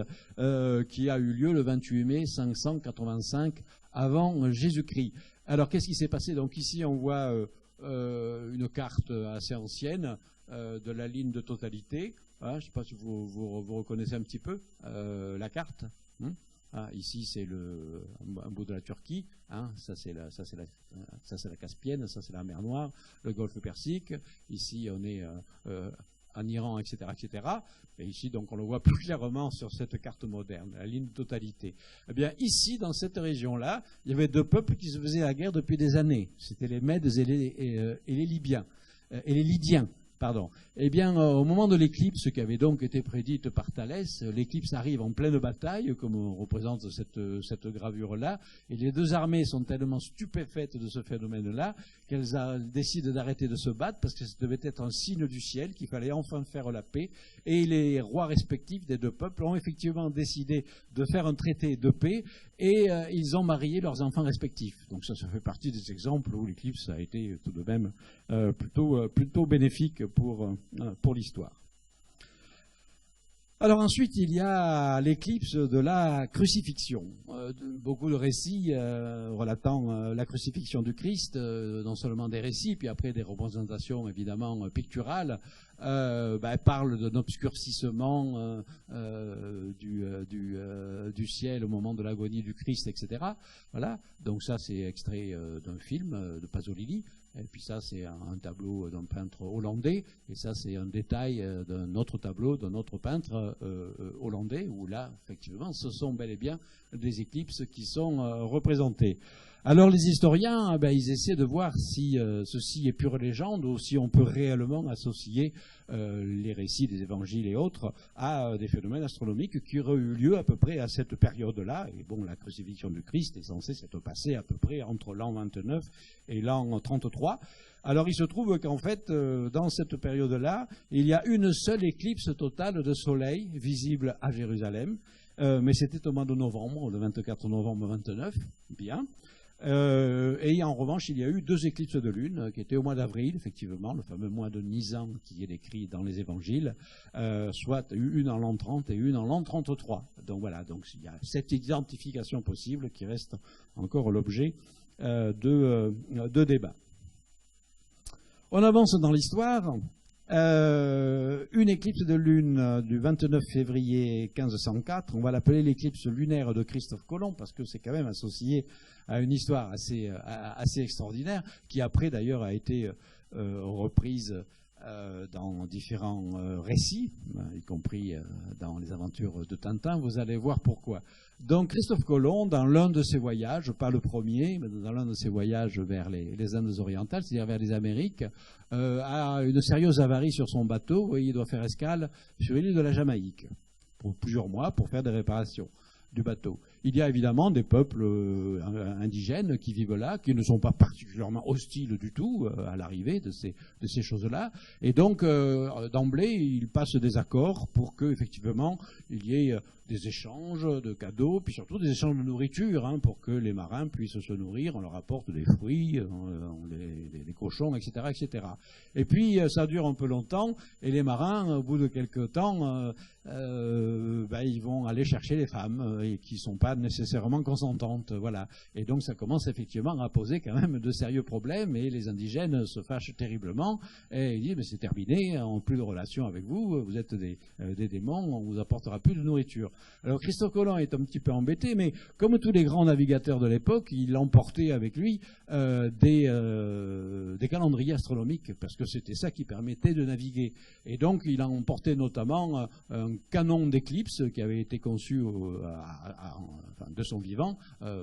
qui a eu lieu le 28 mai 585 avant Jésus-Christ. Alors qu'est-ce qui s'est passé? Donc ici on voit une carte assez ancienne de la ligne de totalité. Je ne sais pas si vous reconnaissez un petit peu la carte. Ici, c'est un bout de la Turquie. Ça, c'est la Caspienne. Ça, c'est la mer Noire, le golfe Persique. Ici, on est en Iran, etc., etc. Et ici, donc, on le voit plus clairement sur cette carte moderne, la ligne de totalité. Eh bien, ici, dans cette région-là, il y avait deux peuples qui se faisaient la guerre depuis des années. C'était les Mèdes et les Libyens, et les Lydiens. Pardon. Eh bien, au moment de l'éclipse qui avait donc été prédite par Thalès, l'éclipse arrive en pleine bataille, comme on représente cette gravure-là, et les deux armées sont tellement stupéfaites de ce phénomène-là qu'elles décident d'arrêter de se battre parce que ça devait être un signe du ciel, qu'il fallait enfin faire la paix. Et les rois respectifs des deux peuples ont effectivement décidé de faire un traité de paix et ils ont marié leurs enfants respectifs. Donc ça fait partie des exemples où l'éclipse a été tout de même plutôt bénéfique pour l'histoire. Alors ensuite, il y a l'éclipse de la crucifixion. Beaucoup de récits relatant la crucifixion du Christ, non seulement des récits, puis après des représentations évidemment picturales, parlent d'un obscurcissement du ciel au moment de l'agonie du Christ, etc. Voilà. Donc ça, c'est extrait d'un film de Pasolini. Et puis ça, c'est un tableau d'un peintre hollandais. Et ça, c'est un détail d'un autre tableau d'un autre peintre hollandais, où là, effectivement, ce sont bel et bien des éclipses qui sont représentées. Alors les historiens, ils essaient de voir si ceci est pure légende ou si on peut réellement associer les récits des évangiles et autres à des phénomènes astronomiques qui auraient eu lieu à peu près à cette période-là. Et bon, la crucifixion du Christ est censée s'être passée à peu près entre l'an 29 et l'an 33. Alors il se trouve qu'en fait, dans cette période-là, il y a une seule éclipse totale de soleil visible à Jérusalem, mais c'était au mois de novembre, le 24 novembre 29, bien. Et en revanche, il y a eu deux éclipses de lune qui étaient au mois d'avril, effectivement, le fameux mois de Nisan qui est décrit dans les évangiles, soit une en l'an 30 et une en l'an 33. Donc voilà, donc il y a cette identification possible qui reste encore l'objet de débat. On avance dans l'histoire. Une éclipse de lune du 29 février 1504, on va l'appeler l'éclipse lunaire de Christophe Colomb parce que c'est quand même associé à une histoire assez extraordinaire qui après d'ailleurs a été reprise dans différents récits, y compris dans les aventures de Tintin. Vous allez voir pourquoi. Donc Christophe Colomb, dans l'un de ses voyages, pas le premier, mais dans l'un de ses voyages vers les Indes orientales, c'est-à-dire vers les Amériques, a une sérieuse avarie sur son bateau et il doit faire escale sur l'île de la Jamaïque pour plusieurs mois pour faire des réparations du bateau. Il y a évidemment des peuples indigènes qui vivent là, qui ne sont pas particulièrement hostiles du tout à l'arrivée de ces choses-là. Et donc, d'emblée, il passe des accords pour qu'effectivement, il y ait des échanges de cadeaux, puis surtout des échanges de nourriture, pour que les marins puissent se nourrir. On leur apporte des fruits, des cochons, etc., etc. Et puis, ça dure un peu longtemps, et les marins, au bout de quelques temps, ils vont aller chercher les femmes, et qui ne sont pas nécessairement consentantes, voilà. Et donc, ça commence effectivement à poser quand même de sérieux problèmes, et les indigènes se fâchent terriblement, et ils disent, mais c'est terminé, on n'a plus de relation avec vous, vous êtes des démons, on ne vous apportera plus de nourriture. Alors Christophe Colomb est un petit peu embêté, mais comme tous les grands navigateurs de l'époque, il emportait avec lui des calendriers astronomiques, parce que c'était ça qui permettait de naviguer. Et donc il a emporté notamment un canon d'éclipse qui avait été conçu de son vivant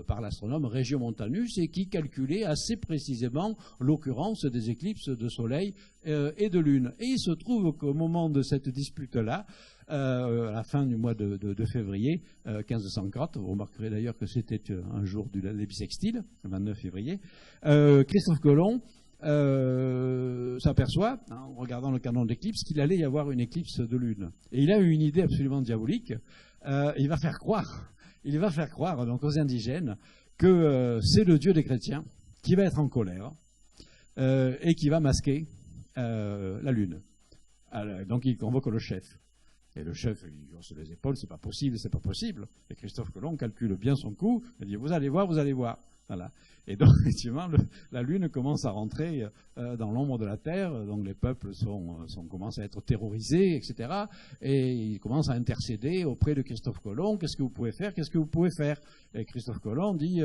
par l'astronome Regiomontanus et qui calculait assez précisément l'occurrence des éclipses de soleil et de lune. Et il se trouve qu'au moment de cette dispute-là, à la fin du mois de février 1504, vous remarquerez d'ailleurs que c'était un jour du bissextile, le 29 février, Christophe Colomb s'aperçoit, en regardant le canon d'éclipse, qu'il allait y avoir une éclipse de lune. Et il a eu une idée absolument diabolique. Il va faire croire donc aux indigènes que c'est le Dieu des chrétiens qui va être en colère et qui va masquer la lune. Alors, donc il convoque le chef. Et le chef, il hausse les épaules, c'est pas possible, c'est pas possible. Et Christophe Colomb calcule bien son coup, il dit, vous allez voir, vous allez voir. Voilà. Et donc, effectivement, la Lune commence à rentrer dans l'ombre de la Terre, donc les peuples commencent à être terrorisés, etc. Et ils commencent à intercéder auprès de Christophe Colomb, qu'est-ce que vous pouvez faire, qu'est-ce que vous pouvez faire? Et Christophe Colomb dit,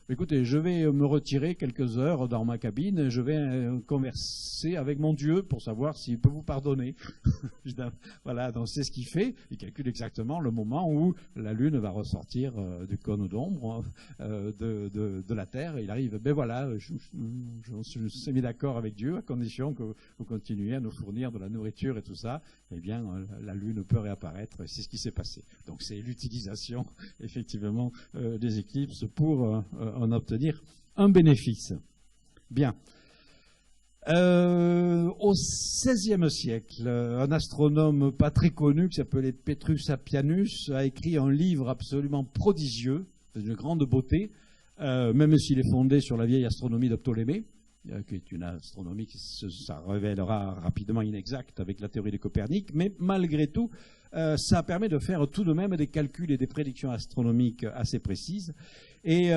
écoutez, je vais me retirer quelques heures dans ma cabine, je vais converser avec mon Dieu pour savoir s'il peut vous pardonner. Voilà, donc c'est ce qu'il fait. Il calcule exactement le moment où la Lune va ressortir du cône d'ombre de de la terre, et il arrive, ben voilà, on s'est mis d'accord avec Dieu, à condition que vous continuiez à nous fournir de la nourriture et tout ça, eh bien, la Lune peut réapparaître, et c'est ce qui s'est passé. Donc c'est l'utilisation, effectivement, des éclipses pour en obtenir un bénéfice. Bien. Au XVIe siècle, un astronome pas très connu qui s'appelait Petrus Appianus a écrit un livre absolument prodigieux, d'une grande beauté, même s'il est fondé sur la vieille astronomie de Ptolémée, qui est une astronomie qui ça révélera rapidement inexacte avec la théorie de Copernic, mais malgré tout, ça permet de faire tout de même des calculs et des prédictions astronomiques assez précises. Et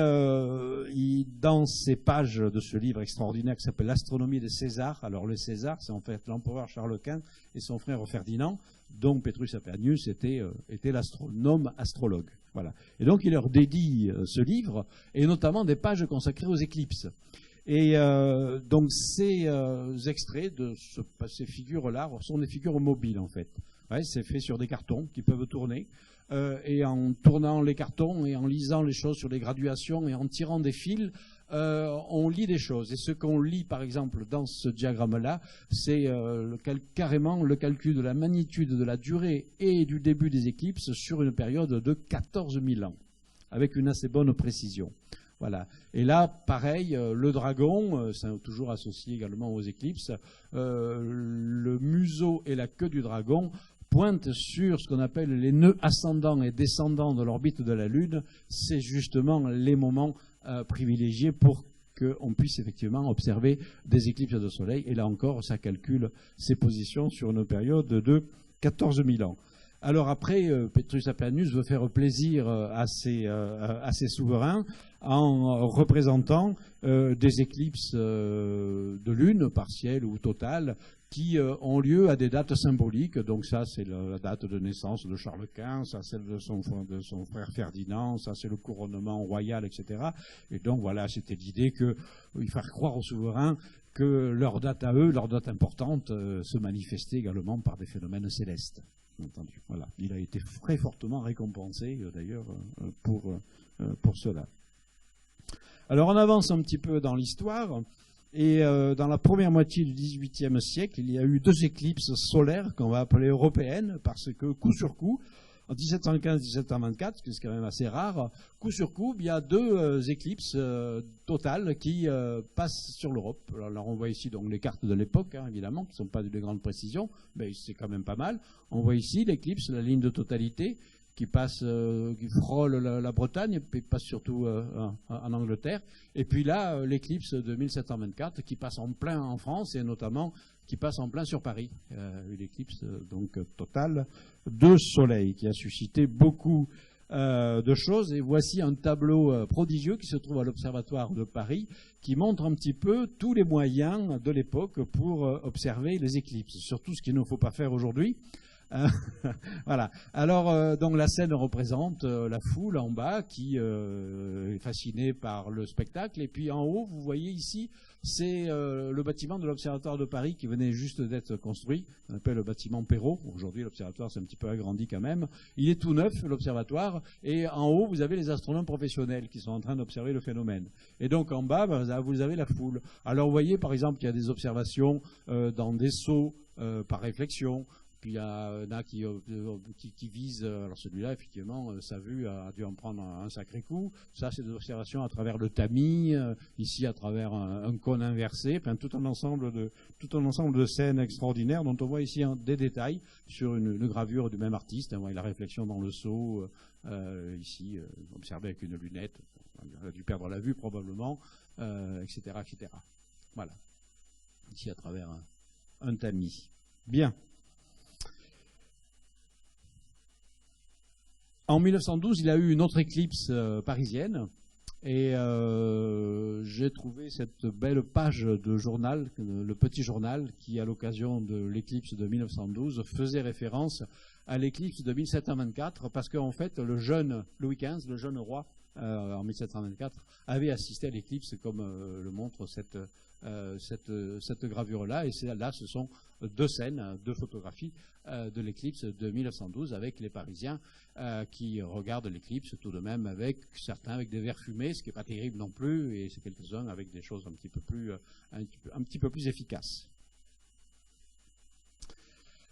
dans ces pages de ce livre extraordinaire qui s'appelle L'astronomie de César, alors le César, c'est en fait l'empereur Charles Quint et son frère Ferdinand, dont Petrus Appianus était l'astronome astrologue. Voilà. Et donc il leur dédie ce livre, et notamment des pages consacrées aux éclipses. Et donc ces extraits de ces figures-là sont des figures mobiles en fait. Ouais, c'est fait sur des cartons qui peuvent tourner. Et en tournant les cartons et en lisant les choses sur les graduations et en tirant des fils, on lit des choses. Et ce qu'on lit, par exemple, dans ce diagramme-là, c'est carrément le calcul de la magnitude, de la durée et du début des éclipses sur une période de 14 000 ans, avec une assez bonne précision. Voilà. Et là, pareil, le dragon, c'est toujours associé également aux éclipses, le museau et la queue du dragon pointe sur ce qu'on appelle les nœuds ascendants et descendants de l'orbite de la Lune. C'est justement les moments privilégiés pour qu'on puisse effectivement observer des éclipses de soleil. Et là encore, ça calcule ses positions sur une période de 14 000 ans. Alors après, Petrus Appianus veut faire plaisir à ses souverains en représentant des éclipses de lune, partielles ou totales, qui ont lieu à des dates symboliques. Donc ça, c'est la date de naissance de Charles Quint, ça, c'est de son frère Ferdinand, ça, c'est le couronnement royal, etc. Et donc voilà, c'était l'idée qu'il fallait croire aux souverains que leur date à eux, leur date importante, se manifestait également par des phénomènes célestes. Entendu. Voilà. Il a été très fortement récompensé, d'ailleurs, pour cela. Alors, on avance un petit peu dans l'histoire, et dans la première moitié du XVIIIe siècle, il y a eu 2 éclipses solaires qu'on va appeler européennes, parce que, coup sur coup, en 1715-1724, ce qui est quand même assez rare, coup sur coup, il y a 2 éclipses totales qui passent sur l'Europe. Alors on voit ici donc les cartes de l'époque, hein, évidemment, qui ne sont pas de grande précision, mais c'est quand même pas mal. On voit ici l'éclipse, la ligne de totalité, qui passe, qui frôle la Bretagne, et puis passe surtout en Angleterre. Et puis là, l'éclipse de 1724, qui passe en plein en France, et notamment qui passe en plein sur Paris. Une éclipse donc totale de soleil, qui a suscité beaucoup de choses. Et voici un tableau prodigieux qui se trouve à l'Observatoire de Paris, qui montre un petit peu tous les moyens de l'époque pour observer les éclipses, surtout ce qu'il ne faut pas faire aujourd'hui. Voilà. Alors, donc la scène représente la foule en bas qui est fascinée par le spectacle. Et puis en haut, vous voyez ici, c'est le bâtiment de l'Observatoire de Paris qui venait juste d'être construit. On appelle le bâtiment Perrault. Aujourd'hui, l'Observatoire s'est un petit peu agrandi quand même. Il est tout neuf, l'Observatoire. Et en haut, vous avez les astronomes professionnels qui sont en train d'observer le phénomène. Et donc en bas, vous avez la foule. Alors vous voyez, par exemple, qu'il y a des observations dans des seaux par réflexion. Puis il y en a qui visent, alors celui-là, effectivement, sa vue a dû en prendre un sacré coup. Ça, c'est des observations à travers le tamis, ici à travers un cône inversé, enfin, tout un ensemble de scènes extraordinaires dont on voit ici des détails sur une gravure du même artiste. On voit la réflexion dans le seau, ici, observé avec une lunette. On a dû perdre la vue probablement, etc., etc. Voilà. Ici à travers un tamis. Bien. En 1912, il y a eu une autre éclipse parisienne, et j'ai trouvé cette belle page de journal, le petit journal, qui à l'occasion de l'éclipse de 1912 faisait référence à l'éclipse de 1724, parce qu'en fait le jeune Louis XV, le jeune roi, en 1724, avait assisté à l'éclipse, comme le montre cette gravure-là, et là ce sont deux scènes, deux photographies de l'éclipse de 1912 avec les Parisiens qui regardent l'éclipse tout de même avec certains avec des verres fumés, ce qui n'est pas terrible non plus, et c'est quelques-uns avec des choses un petit peu plus efficaces.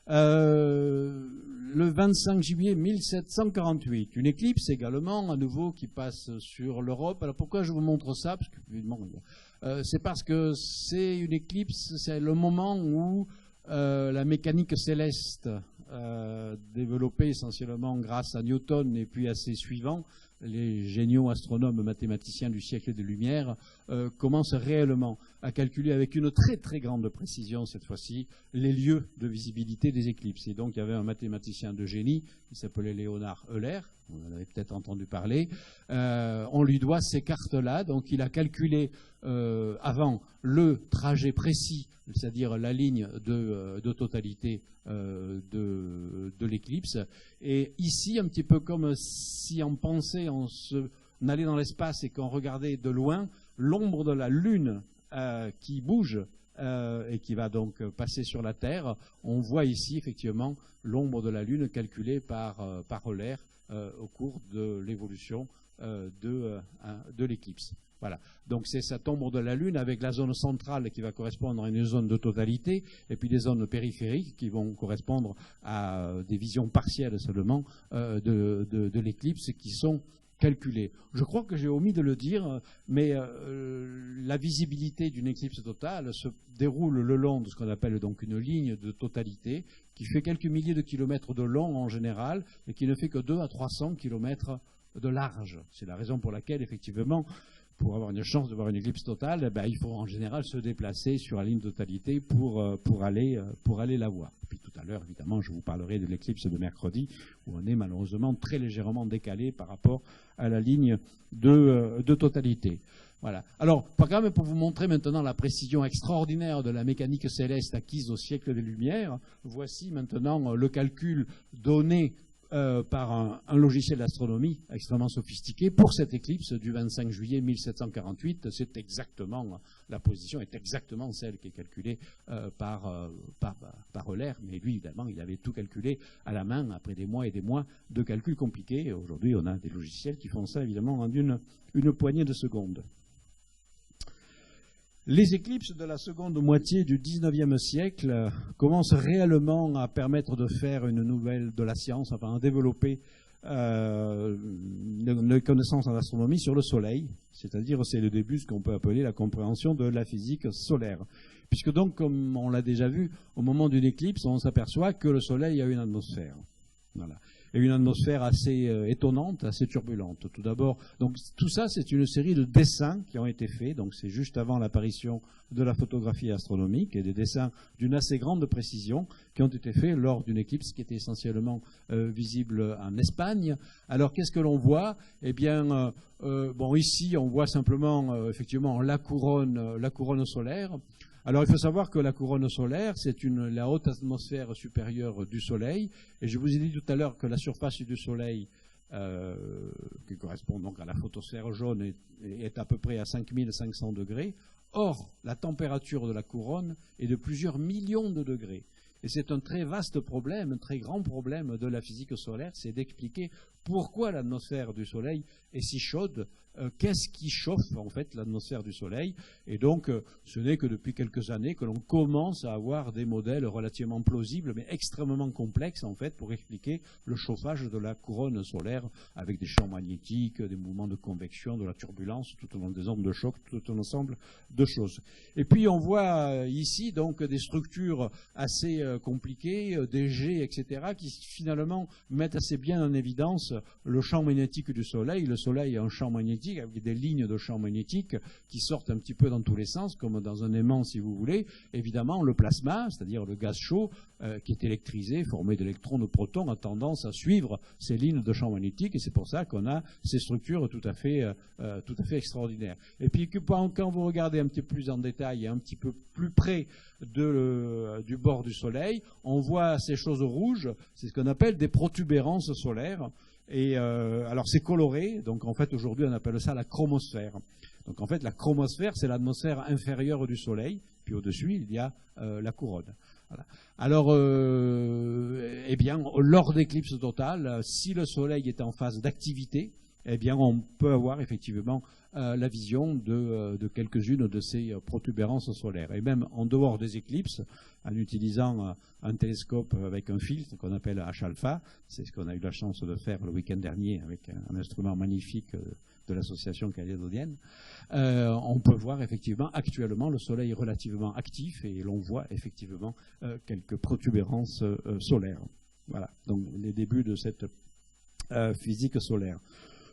Le 25 juillet 1748, une éclipse également, à nouveau, qui passe sur l'Europe. Alors pourquoi je vous montre ça? Parce que, c'est parce que c'est une éclipse, c'est le moment où la mécanique céleste, développée essentiellement grâce à Newton et puis à ses suivants, les géniaux astronomes mathématiciens du siècle des Lumières, commencent réellement à calculer avec une très très grande précision cette fois-ci les lieux de visibilité des éclipses. Et donc il y avait un mathématicien de génie qui s'appelait Léonard Euler, vous en avez peut-être entendu parler, on lui doit ces cartes-là, donc il a calculé avant le trajet précis, c'est-à-dire la ligne de totalité de l'éclipse. Et ici, un petit peu comme si on pensait, on allait dans l'espace et qu'on regardait de loin l'ombre de la Lune qui bouge et qui va donc passer sur la Terre, on voit ici effectivement l'ombre de la Lune calculée par Euler au cours de l'évolution de l'éclipse. Voilà. Donc c'est cette ombre de la Lune avec la zone centrale qui va correspondre à une zone de totalité et puis des zones périphériques qui vont correspondre à des visions partielles seulement de l'éclipse qui sont calculées. Je crois que j'ai omis de le dire, mais la visibilité d'une éclipse totale se déroule le long de ce qu'on appelle donc une ligne de totalité qui fait quelques milliers de kilomètres de long en général et qui ne fait que 200 à 300 kilomètres de large. C'est la raison pour laquelle effectivement pour avoir une chance de voir une éclipse totale, il faut en général se déplacer sur la ligne de totalité pour aller la voir. Et puis tout à l'heure, évidemment, je vous parlerai de l'éclipse de mercredi, où on est malheureusement très légèrement décalé par rapport à la ligne de totalité. Voilà. Alors, quand même, pour vous montrer maintenant la précision extraordinaire de la mécanique céleste acquise au siècle des Lumières, voici maintenant le calcul donné par un logiciel d'astronomie extrêmement sophistiqué pour cette éclipse du 25 juillet 1748. C'est exactement, la position est exactement celle qui est calculée par Euler, mais lui, évidemment, il avait tout calculé à la main après des mois et des mois de calculs compliqués. Aujourd'hui, on a des logiciels qui font ça, évidemment, en une poignée de secondes. Les éclipses de la seconde moitié du XIXe siècle commencent réellement à permettre de faire une nouvelle de la science, enfin à développer une connaissance en astronomie sur le Soleil, c'est-à-dire c'est le début de ce qu'on peut appeler la compréhension de la physique solaire. Puisque donc, comme on l'a déjà vu, au moment d'une éclipse, on s'aperçoit que le Soleil a une atmosphère. Voilà. Et une atmosphère assez étonnante, assez turbulente. Tout d'abord, donc tout ça, c'est une série de dessins qui ont été faits. Donc c'est juste avant l'apparition de la photographie astronomique et des dessins d'une assez grande précision qui ont été faits lors d'une éclipse qui était essentiellement visible en Espagne. Alors qu'est-ce que l'on voit? Eh bien, ici on voit simplement effectivement la couronne solaire. Alors il faut savoir que la couronne solaire, c'est la haute atmosphère supérieure du Soleil, et je vous ai dit tout à l'heure que la surface du Soleil, qui correspond donc à la photosphère jaune, est à peu près à 5500 degrés. Or, la température de la couronne est de plusieurs millions de degrés. Et c'est un très vaste problème, un très grand problème de la physique solaire, c'est d'expliquer pourquoi l'atmosphère du Soleil est si chaude, qu'est-ce qui chauffe en fait l'atmosphère du Soleil. Et donc ce n'est que depuis quelques années que l'on commence à avoir des modèles relativement plausibles mais extrêmement complexes en fait pour expliquer le chauffage de la couronne solaire avec des champs magnétiques, des mouvements de convection, de la turbulence, tout au long des ondes de choc, tout un ensemble de choses. Et puis on voit ici donc des structures assez compliquées, des jets, etc., qui finalement mettent assez bien en évidence le champ magnétique du Soleil. Le Soleil a un champ magnétique avec des lignes de champ magnétique qui sortent un petit peu dans tous les sens, comme dans un aimant si vous voulez. Évidemment, le plasma, c'est-à-dire le gaz chaud, qui est électrisé, formé d'électrons, de protons, a tendance à suivre ces lignes de champ magnétique, et c'est pour ça qu'on a ces structures tout à fait extraordinaires. Et puis quand vous regardez un petit peu plus en détail et un petit peu plus près du bord du Soleil, on voit ces choses rouges, c'est ce qu'on appelle des protubérances solaires. Et alors c'est coloré, donc en fait aujourd'hui on appelle ça la chromosphère. Donc en fait la chromosphère c'est l'atmosphère inférieure du Soleil, puis au-dessus il y a la couronne. Voilà. Alors, eh bien, lors d'éclipses totales, si le Soleil est en phase d'activité, eh bien, on peut avoir effectivement la vision de quelques-unes de ces protubérances solaires. Et même en dehors des éclipses, en utilisant un télescope avec un filtre qu'on appelle H-alpha, c'est ce qu'on a eu la chance de faire le week-end dernier avec un instrument magnifique de l'association calédonienne, on peut voir effectivement actuellement le Soleil relativement actif et l'on voit effectivement quelques protubérances solaires. Voilà, donc les débuts de cette physique solaire.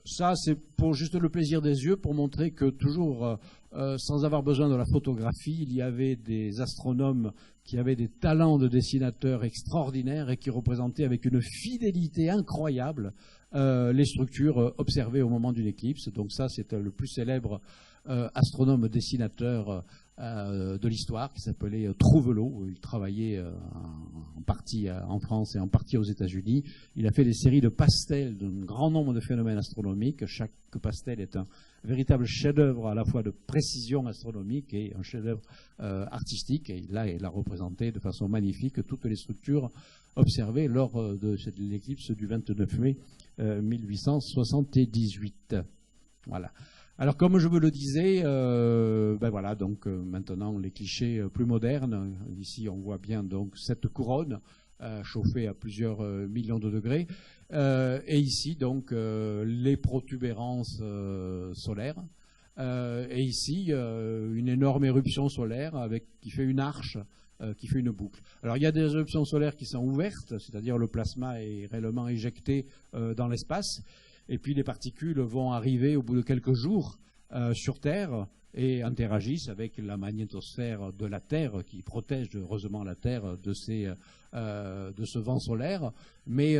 Ça, c'est pour juste le plaisir des yeux, pour montrer que toujours, sans avoir besoin de la photographie, il y avait des astronomes qui avaient des talents de dessinateurs extraordinaires et qui représentaient avec une fidélité incroyable les structures observées au moment d'une éclipse. Donc ça, c'est le plus célèbre astronome dessinateur de l'histoire, qui s'appelait Trouvelot. Il travaillait en partie en France et en partie aux États-Unis. Il a fait des séries de pastels d'un grand nombre de phénomènes astronomiques. Chaque pastel est un véritable chef-d'œuvre à la fois de précision astronomique et un chef-d'œuvre artistique. Et là, il a représenté de façon magnifique toutes les structures observées lors de l'éclipse du 29 mai 1878. Voilà. Alors, comme je vous le disais, ben voilà, donc maintenant les clichés plus modernes. Ici, on voit bien donc cette couronne chauffée à plusieurs millions de degrés, et ici donc les protubérances solaires, et ici une énorme éruption solaire qui fait une arche, qui fait une boucle. Alors, il y a des éruptions solaires qui sont ouvertes, c'est-à-dire le plasma est réellement éjecté dans l'espace. Et puis les particules vont arriver au bout de quelques jours sur Terre et interagissent avec la magnétosphère de la Terre, qui protège heureusement la Terre de ce vent solaire. Mais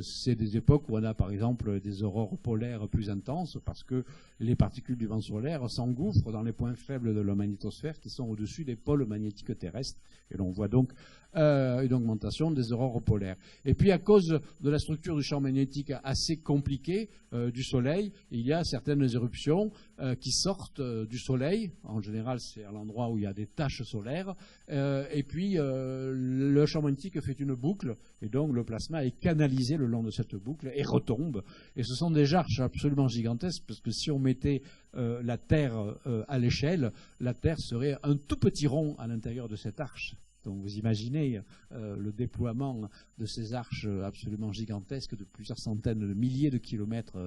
c'est des époques où on a par exemple des aurores polaires plus intenses, parce que les particules du vent solaire s'engouffrent dans les points faibles de la magnétosphère qui sont au-dessus des pôles magnétiques terrestres. Et l'on voit donc une augmentation des aurores polaires. Et puis à cause de la structure du champ magnétique assez compliquée du Soleil, il y a certaines éruptions qui sortent du Soleil. En général, c'est à l'endroit où il y a des taches solaires. Et puis le champ magnétique fait une boucle, et donc le plasma est canalisé le long de cette boucle et retombe. Et ce sont des arches absolument gigantesques, parce que si on mettait la Terre à l'échelle, la Terre serait un tout petit rond à l'intérieur de cette arche. Donc vous imaginez le déploiement de ces arches absolument gigantesques de plusieurs centaines de milliers de kilomètres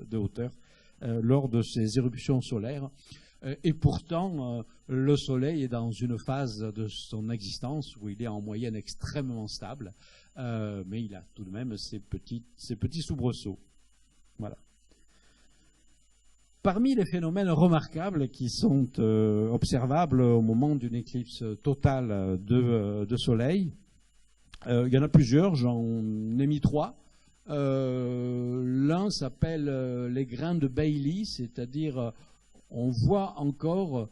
de hauteur lors de ces éruptions solaires. Et pourtant, le Soleil est dans une phase de son existence où il est en moyenne extrêmement stable, mais il a tout de même ces petits soubresauts. Voilà. Parmi les phénomènes remarquables qui sont observables au moment d'une éclipse totale de Soleil, il y en a plusieurs, j'en ai mis 3. L'un s'appelle les grains de Bailly, c'est-à-dire on voit encore,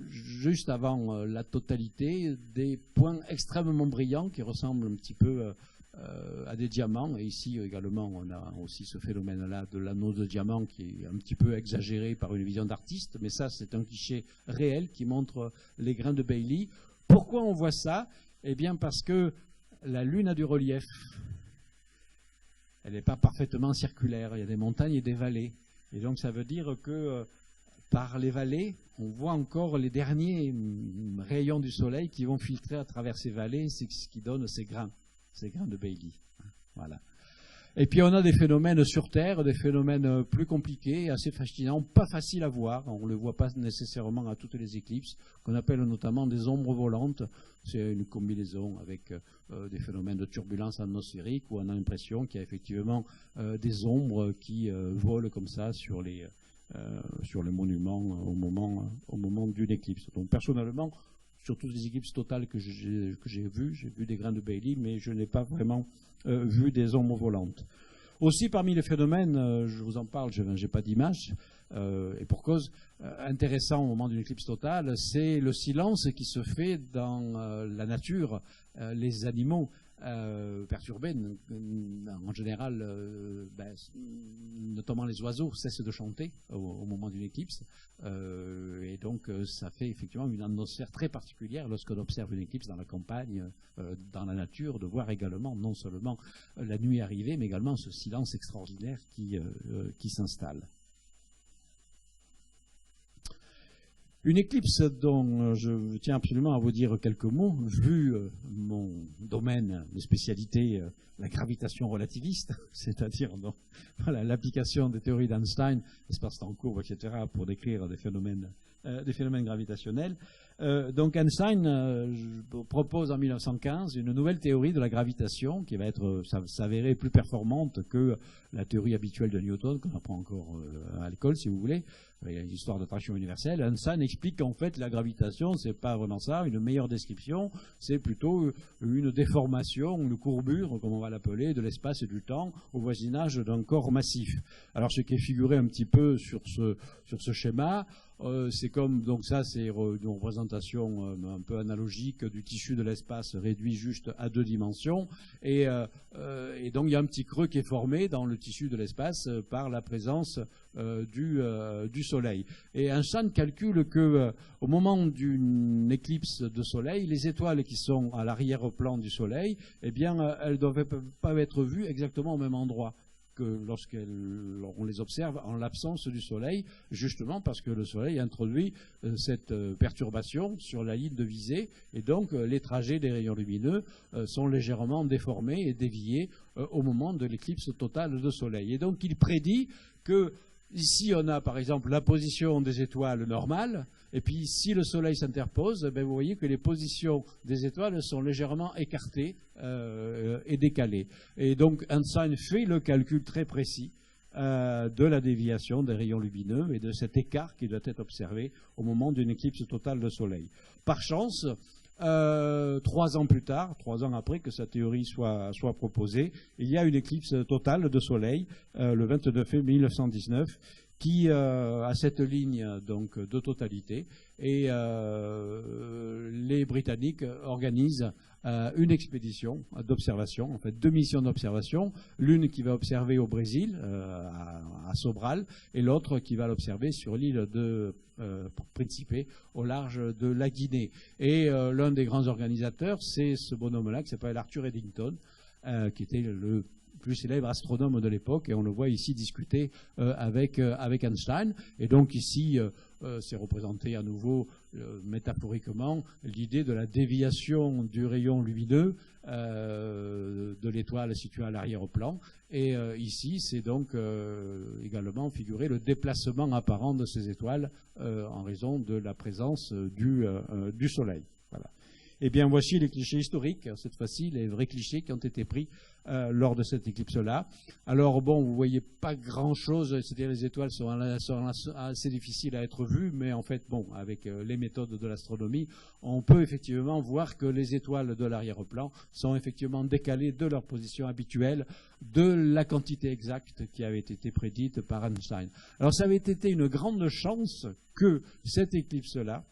juste avant la totalité, des points extrêmement brillants qui ressemblent un petit peu à des diamants. Et ici également, on a aussi ce phénomène-là de l'anneau de diamant qui est un petit peu exagéré par une vision d'artiste, mais ça, c'est un cliché réel qui montre les grains de Bailly. Pourquoi on voit ça? Eh bien, parce que la Lune a du relief. Elle n'est pas parfaitement circulaire. Il y a des montagnes et des vallées. Et donc, ça veut dire que par les vallées, on voit encore les derniers rayons du Soleil qui vont filtrer à travers ces vallées, c'est ce qui donne ces grains de Bailly. Voilà. Et puis on a des phénomènes sur Terre, des phénomènes plus compliqués, assez fascinants, pas faciles à voir. On ne le voit pas nécessairement à toutes les éclipses, qu'on appelle notamment des ombres volantes. C'est une combinaison avec des phénomènes de turbulence atmosphérique où on a l'impression qu'il y a effectivement des ombres qui volent comme ça sur les monuments au moment d'une éclipse. Donc personnellement, sur toutes les éclipses totales que j'ai vu des grains de Bailly, mais je n'ai pas vraiment vu des ombres volantes. Aussi, parmi les phénomènes, je vous en parle, je n'ai pas d'image, Et pour cause, intéressant au moment d'une éclipse totale, c'est le silence qui se fait dans la nature. Les animaux perturbés, en général, notamment les oiseaux, cessent de chanter au moment d'une éclipse. Et donc, ça fait effectivement une atmosphère très particulière lorsqu'on observe une éclipse dans la campagne, dans la nature, de voir également non seulement la nuit arriver, mais également ce silence extraordinaire qui s'installe. Une éclipse dont je tiens absolument à vous dire quelques mots, vu mon domaine de spécialité, la gravitation relativiste, c'est-à-dire voilà, l'application des théories d'Einstein, espace-temps courbe, etc., pour décrire des phénomènes gravitationnels. Donc Einstein propose en 1915 une nouvelle théorie de la gravitation qui va s'avérer plus performante que la théorie habituelle de Newton, qu'on apprend encore à l'école, si vous voulez. Il y a l'histoire d'attraction universelle. Einstein explique qu'en fait, la gravitation, c'est pas vraiment ça. Une meilleure description, c'est plutôt une déformation, une courbure, comme on va l'appeler, de l'espace et du temps au voisinage d'un corps massif. Alors, ce qui est figuré un petit peu sur ce schéma, c'est comme, donc ça, c'est une représentation un peu analogique du tissu de l'espace réduit juste à 2 dimensions. Et donc, il y a un petit creux qui est formé dans le tissu de l'espace par la présence du Soleil. Et Einstein calcule que au moment d'une éclipse de Soleil, les étoiles qui sont à l'arrière-plan du Soleil, eh bien, elles ne doivent pas être vues exactement au même endroit que lorsqu'on les observe en l'absence du Soleil, justement parce que le Soleil introduit cette perturbation sur la ligne de visée, et donc les trajets des rayons lumineux sont légèrement déformés et déviés au moment de l'éclipse totale de Soleil. Et donc il prédit que ici, on a par exemple la position des étoiles normales, et puis si le Soleil s'interpose, ben, vous voyez que les positions des étoiles sont légèrement écartées et décalées. Et donc Einstein fait le calcul très précis de la déviation des rayons lumineux et de cet écart qui doit être observé au moment d'une éclipse totale de Soleil. Par chance, 3 ans plus tard, 3 ans après que sa théorie soit proposée, il y a une éclipse totale de Soleil, le 29 février 1919, qui a cette ligne donc de totalité, et les Britanniques organisent une expédition d'observation, en fait 2 missions d'observation, l'une qui va observer au Brésil, à Sobral, et l'autre qui va l'observer sur l'île de Principe, au large de la Guinée. Et l'un des grands organisateurs, c'est ce bonhomme-là qui s'appelle Arthur Eddington, qui était le plus célèbre astronome de l'époque, et on le voit ici discuter avec Einstein. Et donc ici, c'est représenté à nouveau métaphoriquement l'idée de la déviation du rayon lumineux de l'étoile située à l'arrière-plan. Et ici, c'est donc également figuré le déplacement apparent de ces étoiles en raison de la présence du Soleil. Voilà. Eh bien, voici les clichés historiques, cette fois-ci, les vrais clichés qui ont été pris lors de cette éclipse-là. Alors, bon, vous voyez pas grand-chose, c'est-à-dire les étoiles sont assez difficiles à être vues, mais en fait, bon, avec les méthodes de l'astronomie, on peut effectivement voir que les étoiles de l'arrière-plan sont effectivement décalées de leur position habituelle, de la quantité exacte qui avait été prédite par Einstein. Alors, ça avait été une grande chance que cette éclipse-là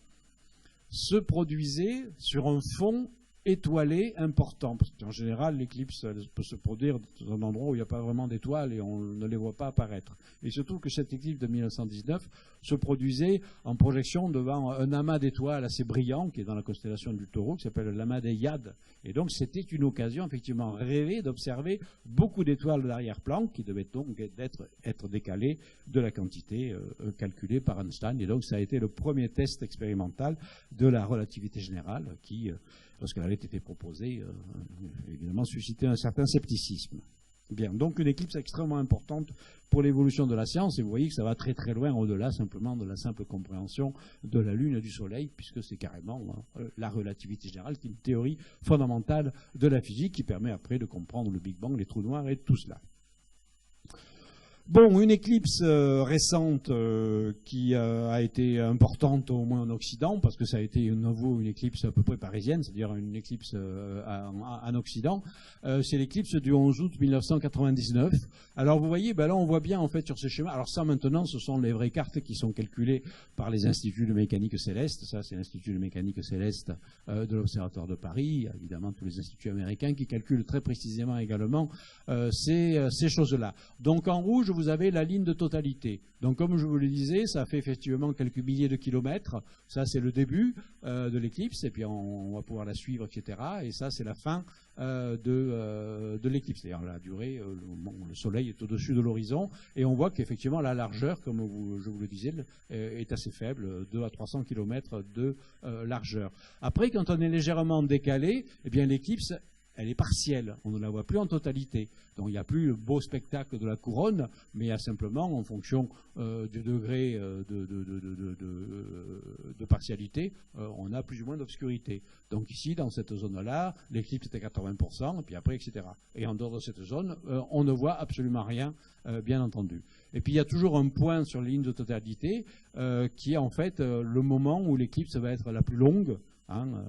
se produisait sur un fond étoilé important. Parce qu'en général, l'éclipse peut se produire dans un endroit où il n'y a pas vraiment d'étoiles et on ne les voit pas apparaître. Et surtout que cette éclipse de 1919 se produisait en projection devant un amas d'étoiles assez brillant qui est dans la constellation du Taureau, qui s'appelle l'amas des Hyades. Et donc c'était une occasion effectivement rêvée d'observer beaucoup d'étoiles de l'arrière-plan qui devaient donc être décalées de la quantité calculée par Einstein. Et donc ça a été le premier test expérimental de la relativité générale qui, lorsqu'elle avait été proposée, évidemment suscitait un certain scepticisme. Bien, donc une éclipse extrêmement importante pour l'évolution de la science, et vous voyez que ça va très très loin au-delà simplement de la simple compréhension de la Lune et du Soleil, puisque c'est carrément la relativité générale, qui est une théorie fondamentale de la physique qui permet après de comprendre le Big Bang, les trous noirs et tout cela. Bon, une éclipse récente qui a été importante au moins en Occident, parce que ça a été une éclipse à peu près parisienne, c'est-à-dire une éclipse en Occident, c'est l'éclipse du 11 août 1999. Alors vous voyez, ben là on voit bien en fait sur ce schéma, alors ça maintenant ce sont les vraies cartes qui sont calculées par les instituts de mécanique céleste, ça c'est l'Institut de mécanique céleste de l'Observatoire de Paris, évidemment tous les instituts américains qui calculent très précisément également ces choses-là. Donc en rouge, vous avez la ligne de totalité. Donc comme je vous le disais, ça fait effectivement quelques milliers de kilomètres. Ça, c'est le début de l'éclipse, et puis on va pouvoir la suivre, etc. Et ça, c'est la fin de l'éclipse. C'est-à-dire la durée, le soleil est au-dessus de l'horizon, et on voit qu'effectivement la largeur, comme je vous le disais, est assez faible, 200 à 300 kilomètres de largeur. Après, quand on est légèrement décalé, eh bien l'éclipse, elle est partielle, on ne la voit plus en totalité. Donc il n'y a plus le beau spectacle de la couronne, mais il y a simplement, en fonction du degré de partialité, on a plus ou moins d'obscurité. Donc ici, dans cette zone-là, l'éclipse est à 80%, et puis après, etc. Et en dehors de cette zone, on ne voit absolument rien, bien entendu. Et puis il y a toujours un point sur la ligne de totalité, qui est en fait le moment où l'éclipse va être la plus longue, hein,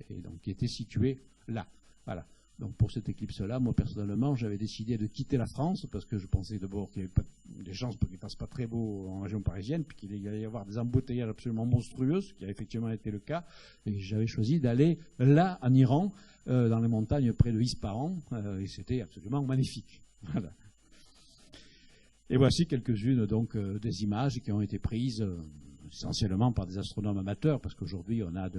et donc qui était situé là. Voilà. Donc pour cette éclipse-là, moi personnellement, j'avais décidé de quitter la France parce que je pensais d'abord qu'il y avait pas des chances pour qu'il ne fasse pas très beau en région parisienne, puis qu'il allait y avoir des embouteillages absolument monstrueux, ce qui a effectivement été le cas. Et j'avais choisi d'aller là, en Iran, dans les montagnes près de Ispahan, et c'était absolument magnifique. Voilà. Et voici quelques-unes donc des images qui ont été prises essentiellement par des astronomes amateurs, parce qu'aujourd'hui on a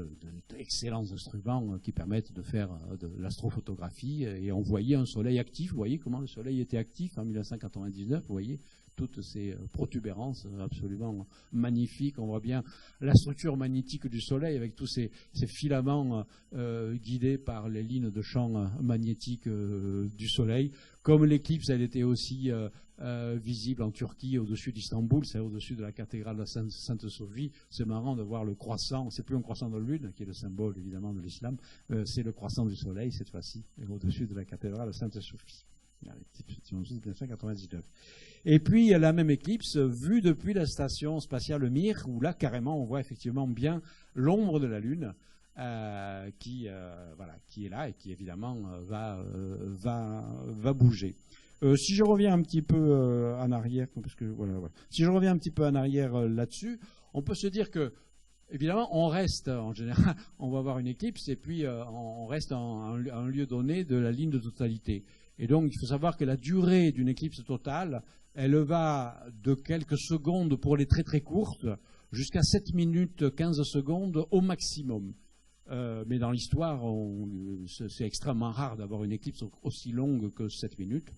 d'excellents instruments qui permettent de faire de l'astrophotographie, et on voyait un soleil actif. Vous voyez comment le soleil était actif en 1999, vous voyez toutes ces protubérances absolument magnifiques. On voit bien la structure magnétique du soleil avec tous ces filaments guidés par les lignes de champ magnétique du soleil. Comme l'éclipse, elle était aussi visible en Turquie, au-dessus d'Istanbul, c'est au-dessus de la cathédrale de Sainte-Sophie. C'est marrant de voir le croissant, c'est plus un croissant de lune, qui est le symbole évidemment de l'islam, c'est le croissant du soleil cette fois-ci, au-dessus de la cathédrale de Sainte-Sophie. 1999. Et puis il y a la même éclipse vue depuis la station spatiale Mir, où là carrément on voit effectivement bien l'ombre de la Lune qui est là et qui évidemment va bouger. Si je reviens un petit peu en arrière, parce que si je reviens un petit peu en arrière là-dessus, on peut se dire que évidemment, on reste, en général, on va avoir une éclipse et puis on reste à un lieu donné de la ligne de totalité. Et donc, il faut savoir que la durée d'une éclipse totale, elle va de quelques secondes pour les très très courtes jusqu'à 7 minutes 15 secondes au maximum. Mais dans l'histoire, c'est extrêmement rare d'avoir une éclipse aussi longue que 7 minutes.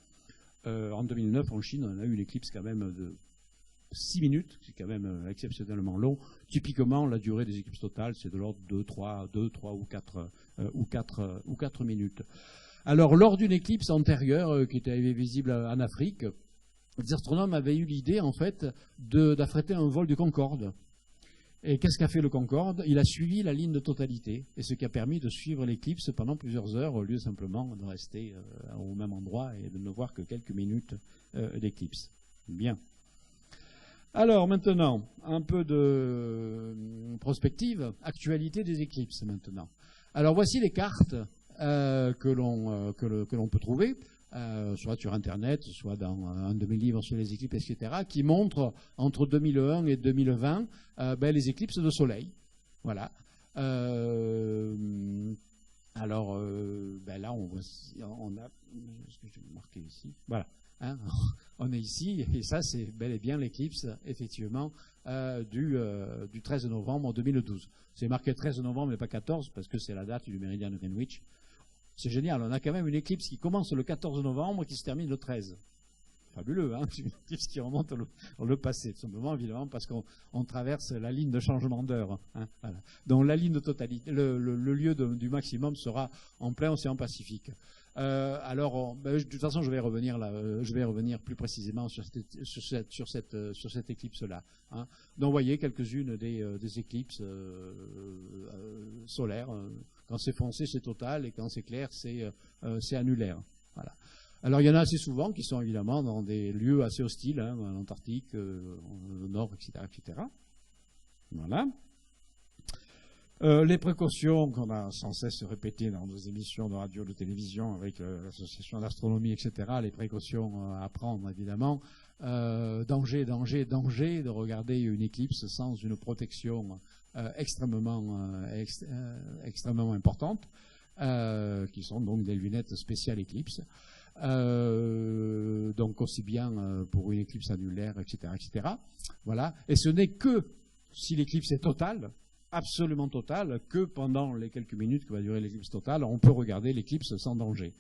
En 2009, en Chine, on a eu une éclipse quand même de 6 minutes, c'est quand même exceptionnellement long. Typiquement, la durée des éclipses totales, c'est de l'ordre de 3 ou 4 minutes. Alors, lors d'une éclipse antérieure qui était visible en Afrique, les astronomes avaient eu l'idée, en fait, d'affréter un vol du Concorde. Et qu'est-ce qu'a fait le Concorde? Il a suivi la ligne de totalité, et ce qui a permis de suivre l'éclipse pendant plusieurs heures, au lieu simplement de rester au même endroit et de ne voir que quelques minutes d'éclipse. Bien. Alors maintenant, un peu de prospective, actualité des éclipses maintenant. Alors voici les cartes que l'on peut trouver, soit sur Internet, soit dans un de mes livres sur les éclipses, etc., qui montrent entre 2001 et 2020 les éclipses de soleil. Voilà. Alors, là, on a ce que je vais marquer ici. Voilà. Hein, on est ici, et ça, c'est bel et bien l'éclipse, effectivement, du 13 novembre 2012. C'est marqué 13 novembre, mais pas 14, parce que c'est la date du méridien de Greenwich. C'est génial, on a quand même une éclipse qui commence le 14 novembre et qui se termine le 13. Fabuleux, hein, c'est une éclipse qui remonte le passé, tout simplement, évidemment, parce qu'on traverse la ligne de changement d'heure. Hein, voilà. Donc la ligne de totalité, le lieu du maximum sera en plein océan Pacifique. De toute façon, je vais revenir plus précisément sur cette éclipse-là. Hein. Donc, vous voyez quelques-unes des éclipses solaires. Quand c'est foncé, c'est total, et quand c'est clair, c'est annulaire. Voilà. Alors il y en a assez souvent qui sont évidemment dans des lieux assez hostiles, hein, en Antarctique, au nord, etc., etc. Voilà. Les précautions qu'on a sans cesse répétées dans nos émissions de radio, de télévision, avec l'association d'astronomie, etc., les précautions à prendre, évidemment. Danger, danger, danger de regarder une éclipse sans une protection extrêmement importante, qui sont donc des lunettes spéciales éclipse. Donc aussi bien pour une éclipse annulaire, etc., etc. Voilà. Et ce n'est que si l'éclipse est totale, absolument totale, que pendant les quelques minutes que va durer l'éclipse totale, on peut regarder l'éclipse sans danger.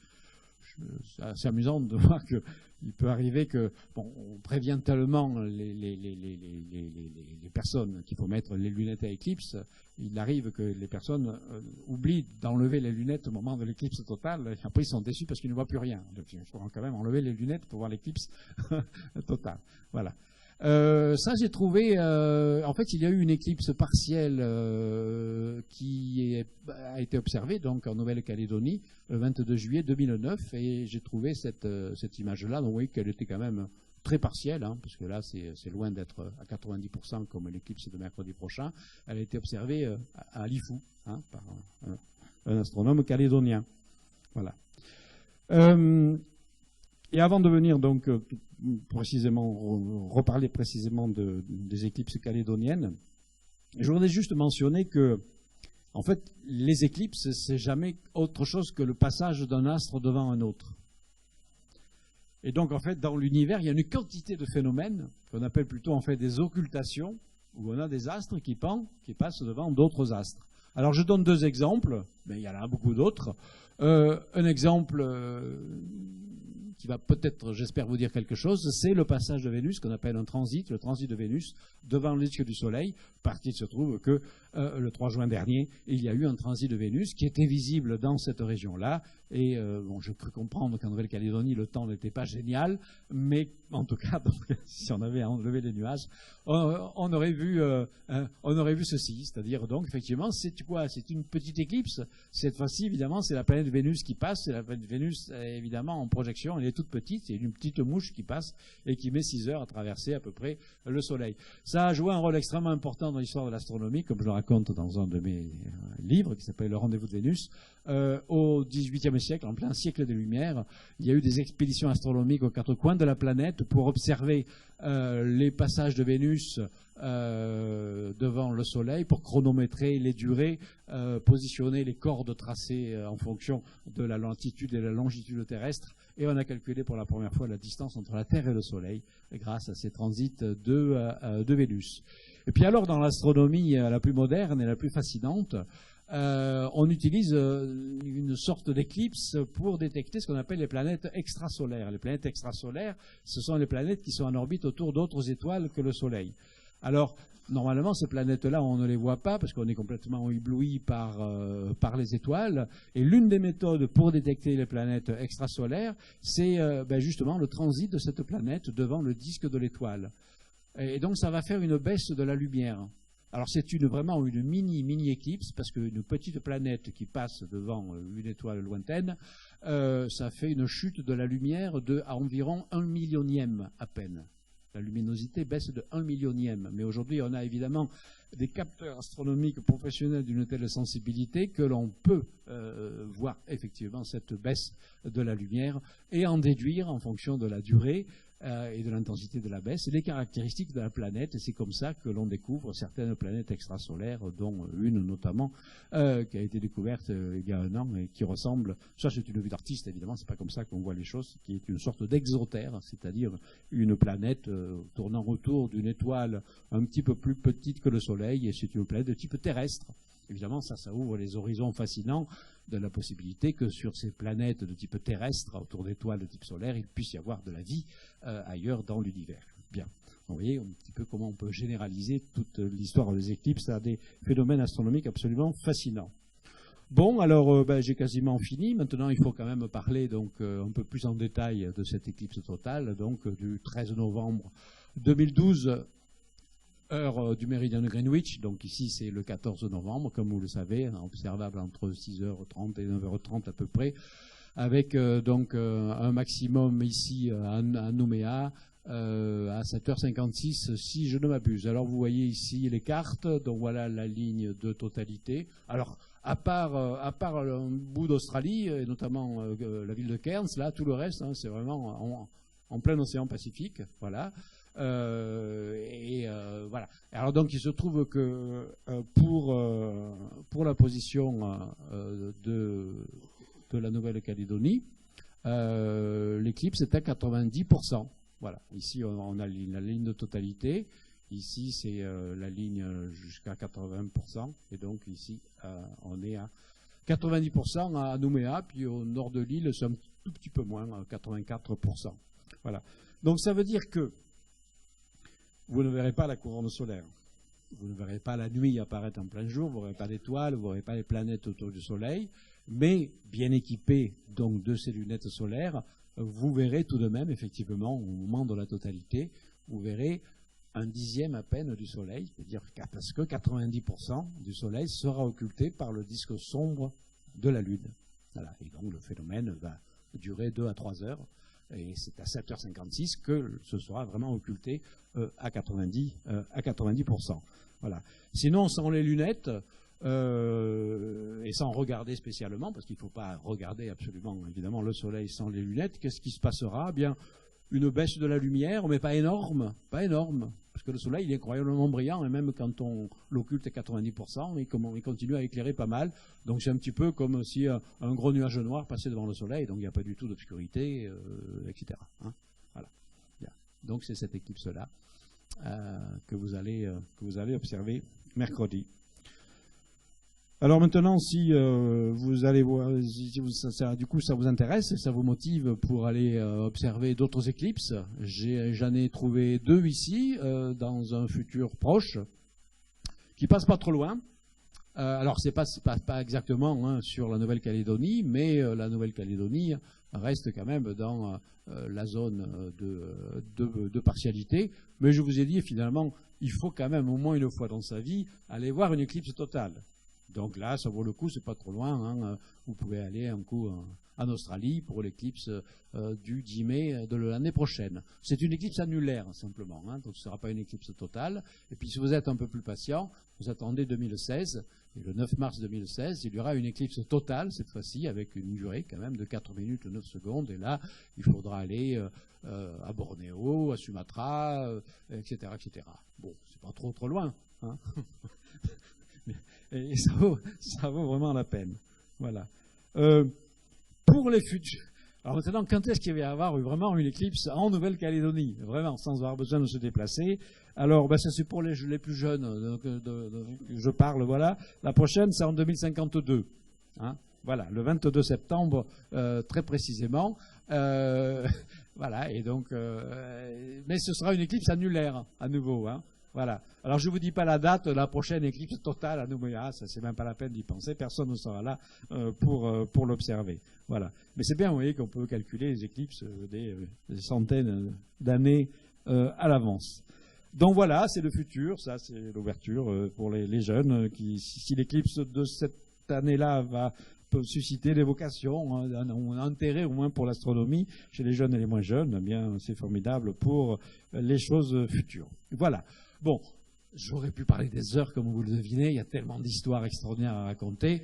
C'est assez amusant de voir qu'il peut arriver que, bon, on prévient tellement les personnes qu'il faut mettre les lunettes à éclipse, il arrive que les personnes oublient d'enlever les lunettes au moment de l'éclipse totale, et après ils sont déçus parce qu'ils ne voient plus rien. Donc il faut quand même enlever les lunettes pour voir l'éclipse totale. Voilà. Ça, j'ai trouvé. En fait, il y a eu une éclipse partielle qui a été observée donc en Nouvelle-Calédonie le 22 juillet 2009, et j'ai trouvé cette image-là. Donc, oui, qu'elle était quand même très partielle, hein, parce que là, c'est loin d'être à 90% comme l'éclipse de mercredi prochain. Elle a été observée à Lifou, hein, par un astronome calédonien. Voilà. Et avant de venir donc précisément reparler précisément des éclipses calédoniennes, je voudrais juste mentionner que, en fait, les éclipses, c'est jamais autre chose que le passage d'un astre devant un autre. Et donc, en fait, dans l'univers, il y a une quantité de phénomènes qu'on appelle plutôt en fait des occultations, où on a des astres qui passent devant d'autres astres. Alors, je donne deux exemples, mais il y en a beaucoup d'autres. Un exemple qui va peut-être, j'espère vous dire quelque chose, c'est le passage de Vénus, qu'on appelle un transit, le transit de Vénus, devant le disque du Soleil, parce qu'il se trouve que le 3 juin dernier, il y a eu un transit de Vénus qui était visible dans cette région-là, et bon, je crus comprendre qu'en Nouvelle-Calédonie, le temps n'était pas génial, mais en tout cas, donc, si on avait enlevé les nuages, on aurait vu ceci, c'est-à-dire donc, effectivement, c'est quoi? C'est une petite éclipse. Cette fois-ci, évidemment, c'est la planète Vénus qui passe, c'est la planète Vénus, évidemment, en projection, elle est toute petite, c'est une petite mouche qui passe et qui met 6 heures à traverser à peu près le Soleil. Ça a joué un rôle extrêmement important dans l'histoire de l'astronomie, comme je le raconte dans un de mes livres qui s'appelle Le Rendez-vous de Vénus. Au XVIIIe siècle, en plein siècle des Lumières, il y a eu des expéditions astronomiques aux quatre coins de la planète pour observer les passages de Vénus devant le Soleil, pour chronométrer les durées, positionner les cordes tracées en fonction de la latitude et la longitude terrestre, et on a calculé pour la première fois la distance entre la Terre et le Soleil grâce à ces transits de Vénus. Et puis alors, dans l'astronomie la plus moderne et la plus fascinante, on utilise une sorte d'éclipse pour détecter ce qu'on appelle les planètes extrasolaires. Les planètes extrasolaires, ce sont les planètes qui sont en orbite autour d'autres étoiles que le Soleil. Alors, normalement, ces planètes-là, on ne les voit pas parce qu'on est complètement ébloui par les étoiles. Et l'une des méthodes pour détecter les planètes extrasolaires, c'est justement le transit de cette planète devant le disque de l'étoile. Et donc, ça va faire une baisse de la lumière. Alors, c'est vraiment une mini-éclipse, parce qu'une petite planète qui passe devant une étoile lointaine, ça fait une chute de la lumière à environ 1 millionième à peine. La luminosité baisse de 1 millionième. Mais aujourd'hui, on a évidemment des capteurs astronomiques professionnels d'une telle sensibilité que l'on peut voir effectivement cette baisse de la lumière et en déduire, en fonction de la durée et de l'intensité de la baisse, les caractéristiques de la planète. Et c'est comme ça que l'on découvre certaines planètes extrasolaires, dont une notamment qui a été découverte il y a 1 an et qui ressemble, ça c'est une vue d'artiste évidemment, c'est pas comme ça qu'on voit les choses, qui est une sorte d'exotère, c'est-à-dire une planète tournant autour d'une étoile un petit peu plus petite que le Soleil, et c'est une planète de type terrestre. Évidemment, ça ouvre les horizons fascinants de la possibilité que sur ces planètes de type terrestre, autour d'étoiles de type solaire, il puisse y avoir de la vie ailleurs dans l'univers. Bien. Vous voyez un petit peu comment on peut généraliser toute l'histoire des éclipses à des phénomènes astronomiques absolument fascinants. Bon, alors j'ai quasiment fini. Maintenant, il faut quand même parler donc un peu plus en détail de cette éclipse totale, donc du 13 novembre 2012, heure du méridien de Greenwich. Donc ici, c'est le 14 novembre, comme vous le savez, observable entre 6h30 et 9h30 à peu près. avec donc un maximum ici à Nouméa à 7h56 si je ne m'abuse. Alors vous voyez ici les cartes, donc voilà la ligne de totalité. Alors à part un bout d'Australie, et notamment la ville de Cairns, là tout le reste, hein, c'est vraiment en plein océan Pacifique, voilà. Voilà. Alors donc il se trouve que pour la position de la Nouvelle-Calédonie, l'éclipse est à 90%. Voilà. Ici on a la ligne de totalité. Ici c'est la ligne jusqu'à 80%. Et donc ici on est à 90% à Nouméa. Puis au nord de l'île c'est un tout petit peu moins, 84%. Voilà. Donc ça veut dire que vous ne verrez pas la couronne solaire. Vous ne verrez pas la nuit apparaître en plein jour, vous ne verrez pas d'étoiles, vous ne verrez pas les planètes autour du Soleil, mais bien équipé donc de ces lunettes solaires, vous verrez tout de même, effectivement, au moment de la totalité, vous verrez un dixième à peine du Soleil, c'est-à-dire parce que 90% du Soleil sera occulté par le disque sombre de la Lune. Voilà. Et donc le phénomène va durer 2 à 3 heures. Et c'est à 7h56 que ce sera vraiment occulté à 90%. Voilà. Sinon, sans les lunettes, et sans regarder spécialement, parce qu'il ne faut pas regarder absolument, évidemment, le soleil sans les lunettes, qu'est-ce qui se passera? Eh bien, une baisse de la lumière, mais pas énorme, parce que le soleil il est incroyablement brillant, et même quand on l'occulte à 90%, il continue à éclairer pas mal. Donc c'est un petit peu comme si un gros nuage noir passait devant le soleil, donc il n'y a pas du tout d'obscurité, etc. Hein, voilà. Bien. Donc c'est cette éclipse-là que vous allez observer mercredi. Alors maintenant, si vous allez voir, du coup ça vous intéresse, ça vous motive pour aller observer d'autres éclipses, j'en ai trouvé 2 ici, dans un futur proche, qui passent pas trop loin. Alors c'est pas exactement hein, sur la Nouvelle-Calédonie, mais la Nouvelle-Calédonie reste quand même dans la zone de partialité. Mais je vous ai dit, finalement, il faut quand même au moins une fois dans sa vie aller voir une éclipse totale. Donc là, ça vaut le coup, c'est pas trop loin. Hein. Vous pouvez aller un coup en Australie pour l'éclipse du 10 mai de l'année prochaine. C'est une éclipse annulaire, simplement. Hein. Donc ce ne sera pas une éclipse totale. Et puis si vous êtes un peu plus patient, vous attendez 2016. Et le 9 mars 2016, il y aura une éclipse totale, cette fois-ci, avec une durée quand même de 4 minutes 9 secondes. Et là, il faudra aller à Bornéo, à Sumatra, etc., etc. Bon, c'est pas trop loin. Hein. Et ça vaut vraiment la peine. Voilà. Pour les futurs. Alors maintenant, quand est-ce qu'il va y avoir vraiment une éclipse en Nouvelle-Calédonie? Vraiment, sans avoir besoin de se déplacer. Alors, ben, ça c'est pour les plus jeunes je parle, voilà. La prochaine, c'est en 2052. Hein, voilà, le 22 septembre, très précisément. Voilà, et donc, mais ce sera une éclipse annulaire, à nouveau, hein. Voilà. Alors, je ne vous dis pas la date, la prochaine éclipse totale à Nouméa, ça c'est même pas la peine d'y penser, personne ne sera là pour l'observer. Voilà. Mais c'est bien, vous voyez, qu'on peut calculer les éclipses des centaines d'années à l'avance. Donc voilà, c'est le futur, ça c'est l'ouverture pour les jeunes, si l'éclipse de cette année-là peut susciter des vocations, un intérêt au moins pour l'astronomie chez les jeunes et les moins jeunes, eh bien c'est formidable pour les choses futures. Voilà. Bon, j'aurais pu parler des heures, comme vous le devinez, il y a tellement d'histoires extraordinaires à raconter.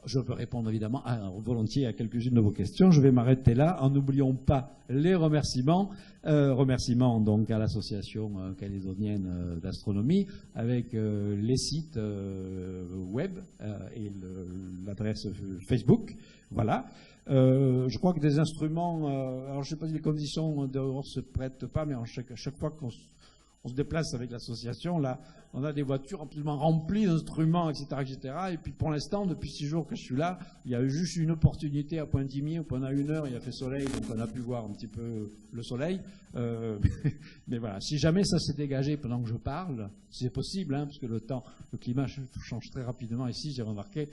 Je peux répondre évidemment volontiers à quelques-unes de vos questions. Je vais m'arrêter là en n'oubliant pas les remerciements. Remerciements donc à l'association calédonienne d'astronomie avec les sites web et l'adresse Facebook. Voilà. Je crois que des instruments, alors je ne sais pas si les conditions dehors se prêtent pas, mais à chaque fois qu'on se déplace avec l'association, là, on a des voitures absolument remplies d'instruments, etc., etc. Et puis pour l'instant, depuis 6 jours que je suis là, il y a eu juste une opportunité à Pointe-Imier où pendant 1 heure, il a fait soleil, donc on a pu voir un petit peu le soleil. Mais voilà, si jamais ça s'est dégagé pendant que je parle, c'est possible, hein, parce que le climat change très rapidement ici, j'ai remarqué,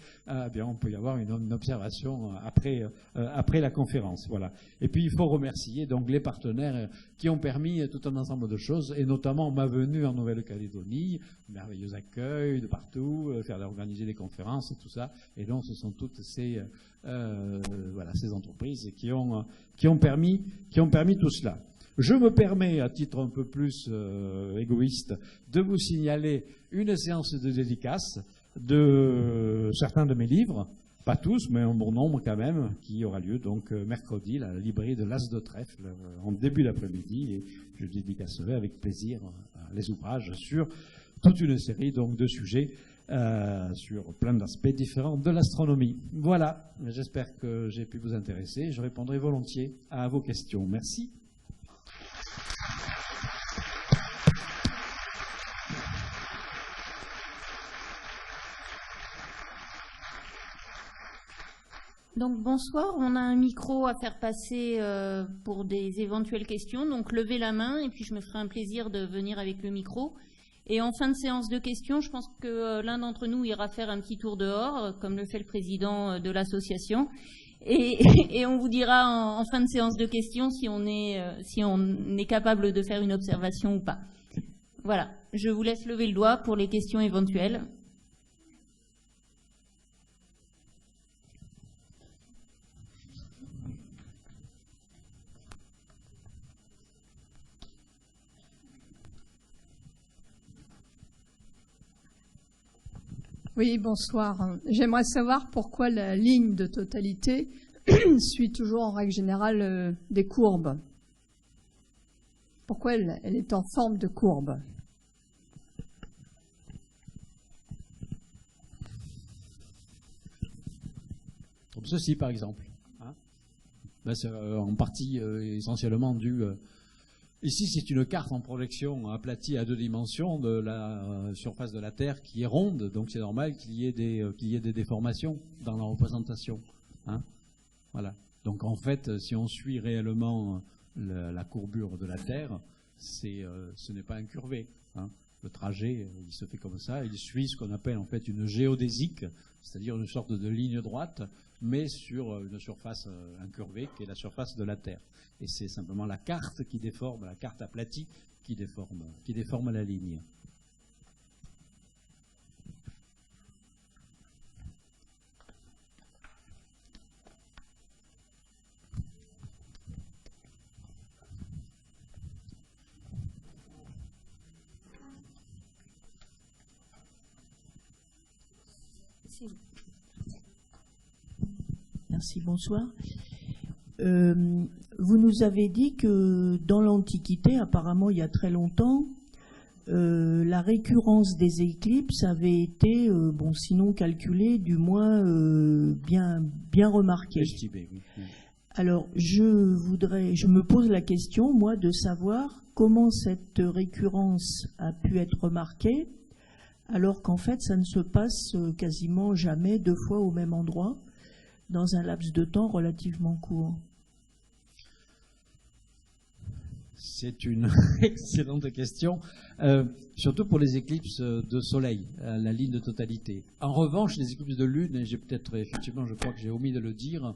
bien on peut y avoir une observation après la conférence. Voilà. Et puis il faut remercier donc les partenaires qui ont permis tout un ensemble de choses, et notamment ma venue en Nouvelle-Calédonie, merveilleux accueil de partout, faire organiser des conférences et tout ça. Et donc ce sont toutes ces voilà, ces entreprises qui ont permis tout cela. Je me permets, à titre un peu plus égoïste, de vous signaler une séance de dédicace de certains de mes livres, pas tous, mais un bon nombre quand même, qui aura lieu donc mercredi à la librairie de l'As de Trèfle en début d'après-midi, et je dédicacerai avec plaisir les ouvrages sur toute une série donc de sujets sur plein d'aspects différents de l'astronomie. Voilà, j'espère que j'ai pu vous intéresser. Je répondrai volontiers à vos questions. Merci. Donc bonsoir, on a un micro à faire passer pour des éventuelles questions, donc levez la main et puis je me ferai un plaisir de venir avec le micro. Et en fin de séance de questions, je pense que l'un d'entre nous ira faire un petit tour dehors, comme le fait le président de l'association, et on vous dira en fin de séance de questions si on est capable de faire une observation ou pas. Voilà, je vous laisse lever le doigt pour les questions éventuelles. Oui, bonsoir. J'aimerais savoir pourquoi la ligne de totalité suit toujours en règle générale des courbes. Pourquoi elle est en forme de courbe? Comme ceci, par exemple. Hein, ben, c'est en partie essentiellement dû... Ici, c'est une carte en projection aplatie à 2 dimensions de la surface de la Terre qui est ronde, donc c'est normal qu'il y ait des déformations dans la représentation. Hein, voilà. Donc en fait, si on suit réellement la courbure de la Terre, ce n'est pas incurvé. Hein. Le trajet, il se fait comme ça, il suit ce qu'on appelle en fait une géodésique, c'est-à-dire une sorte de ligne droite, mais sur une surface incurvée qui est la surface de la Terre. Et c'est simplement la carte qui déforme, la carte aplatie qui déforme la ligne. Merci, bonsoir. Vous nous avez dit que dans l'Antiquité, apparemment il y a très longtemps, la récurrence des éclipses avait été, bon, sinon calculée, du moins bien remarquée. Estimé, oui. Alors, je me pose la question, moi, de savoir comment cette récurrence a pu être remarquée, alors qu'en fait, ça ne se passe quasiment jamais 2 fois au même endroit, dans un laps de temps relativement court. C'est une excellente question, surtout pour les éclipses de soleil, la ligne de totalité. En revanche, les éclipses de lune, et j'ai peut-être, effectivement, je crois que j'ai omis de le dire,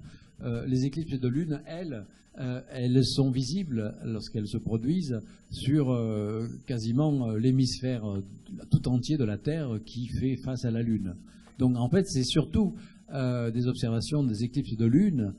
les éclipses de lune, elles sont visibles lorsqu'elles se produisent sur quasiment l'hémisphère tout entier de la Terre qui fait face à la Lune. Donc en fait, c'est surtout des observations des éclipses de lune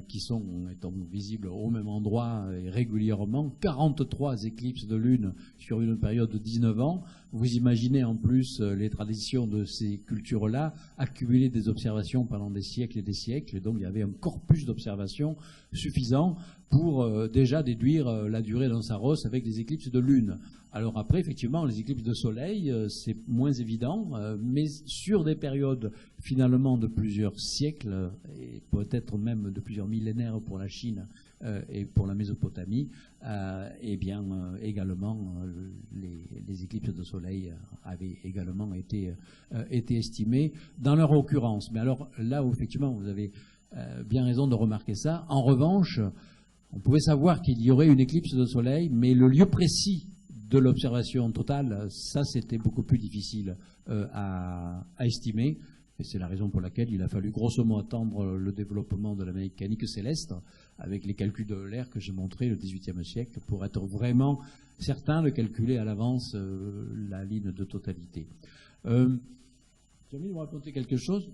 qui sont étant visibles au même endroit et régulièrement. 43 éclipses de lune sur une période de 19 ans. Vous imaginez en plus les traditions de ces cultures-là accumuler des observations pendant des siècles et des siècles. Et donc il y avait un corpus d'observations suffisant pour déjà déduire la durée d'un saros avec des éclipses de lune. Alors après, effectivement, les éclipses de soleil, c'est moins évident, mais sur des périodes finalement de plusieurs siècles, et peut-être même de plusieurs millénaires pour la Chine et pour la Mésopotamie, eh bien, également, les éclipses de soleil avaient également été estimées dans leur occurrence. Mais alors, là où effectivement, vous avez bien raison de remarquer ça, en revanche, on pouvait savoir qu'il y aurait une éclipse de soleil, mais le lieu précis de l'observation totale, ça c'était beaucoup plus difficile à estimer. Et c'est la raison pour laquelle il a fallu grosso modo attendre le développement de la mécanique céleste avec les calculs de Euler que j'ai montrés au XVIIIe siècle pour être vraiment certain de calculer à l'avance la ligne de totalité. J'ai envie de vous raconter quelque chose,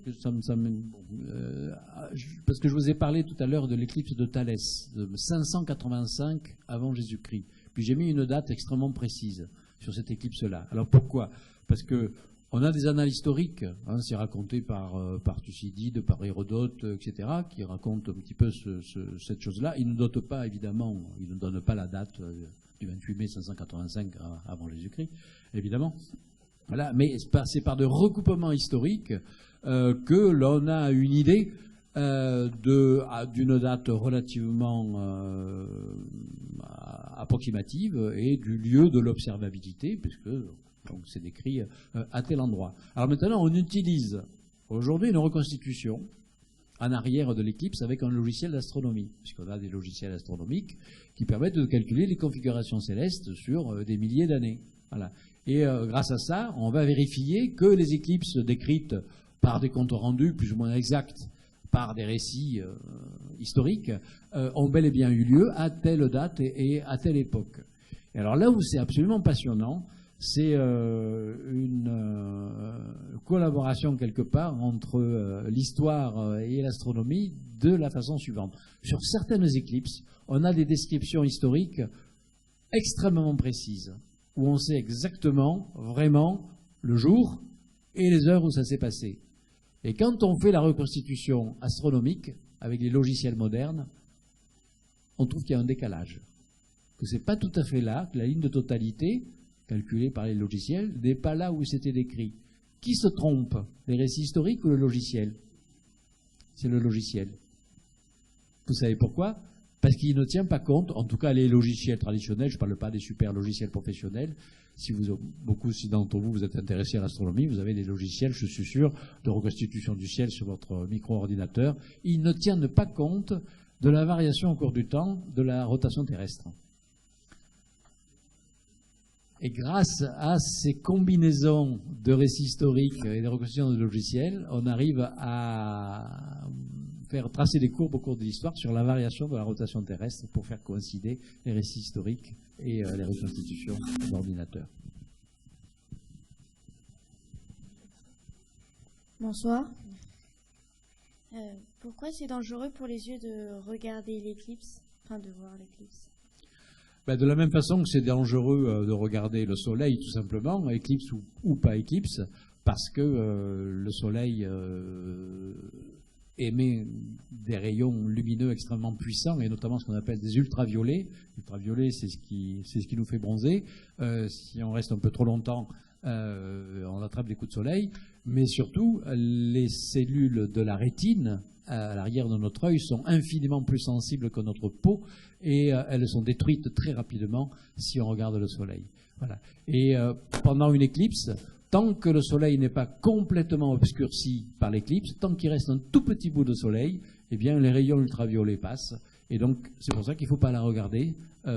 parce que je vous ai parlé tout à l'heure de l'éclipse de Thalès, de 585 avant Jésus-Christ. Puis j'ai mis une date extrêmement précise sur cette éclipse-là. Alors pourquoi? Parce que on a des annales historiques, hein, c'est raconté par Thucydide, par Hérodote, etc., qui racontent un petit peu cette chose-là. Ils ne donnent pas, évidemment, ils ne donnent pas la date du 28 mai 585 avant Jésus-Christ, évidemment. Voilà, mais c'est par de recoupements historiques que l'on a une idée d'une date relativement approximative et du lieu de l'observabilité, puisque donc c'est décrit à tel endroit. Alors maintenant, on utilise aujourd'hui une reconstitution en arrière de l'éclipse avec un logiciel d'astronomie, puisqu'on a des logiciels astronomiques qui permettent de calculer les configurations célestes sur des milliers d'années. Voilà. Et grâce à ça, on va vérifier que les éclipses décrites par des comptes rendus plus ou moins exacts, par des récits historiques, ont bel et bien eu lieu à telle date et à telle époque. Et alors là où c'est absolument passionnant, c'est une collaboration quelque part entre l'histoire et l'astronomie de la façon suivante. Sur certaines éclipses, on a des descriptions historiques extrêmement précises, où on sait exactement, vraiment, le jour et les heures où ça s'est passé. Et quand on fait la reconstitution astronomique avec les logiciels modernes, on trouve qu'il y a un décalage. Que ce n'est pas tout à fait là, que la ligne de totalité, calculée par les logiciels, n'est pas là où c'était décrit. Qui se trompe, les récits historiques ou le logiciel? C'est le logiciel. Vous savez pourquoi? Parce qu'il ne tient pas compte, en tout cas les logiciels traditionnels, je ne parle pas des super logiciels professionnels. Si beaucoup d'entre vous êtes intéressés à l'astronomie, vous avez des logiciels, je suis sûr, de reconstitution du ciel sur votre micro-ordinateur. Ils ne tiennent pas compte de la variation au cours du temps de la rotation terrestre. Et grâce à ces combinaisons de récits historiques et de reconstitutions de logiciels, on arrive à faire tracer des courbes au cours de l'histoire sur la variation de la rotation terrestre pour faire coïncider les récits historiques et les reconstitutions d'ordinateurs. Bonsoir. Pourquoi c'est dangereux pour les yeux de regarder l'éclips, enfin de voir l'éclipse? De la même façon que c'est dangereux de regarder le soleil, tout simplement, éclipse ou pas éclipse, parce que le soleil émet des rayons lumineux extrêmement puissants, et notamment ce qu'on appelle des ultraviolets. Ultraviolets, c'est ce qui nous fait bronzer. Si on reste un peu trop longtemps, on attrape des coups de soleil. Mais surtout, les cellules de la rétine, à l'arrière de notre œil, sont infiniment plus sensibles que notre peau, et elles sont détruites très rapidement si on regarde le soleil. Voilà. Et pendant une éclipse, tant que le soleil n'est pas complètement obscurci par l'éclipse, tant qu'il reste un tout petit bout de soleil, eh bien les rayons ultraviolets passent. Et donc c'est pour ça qu'il ne faut pas la regarder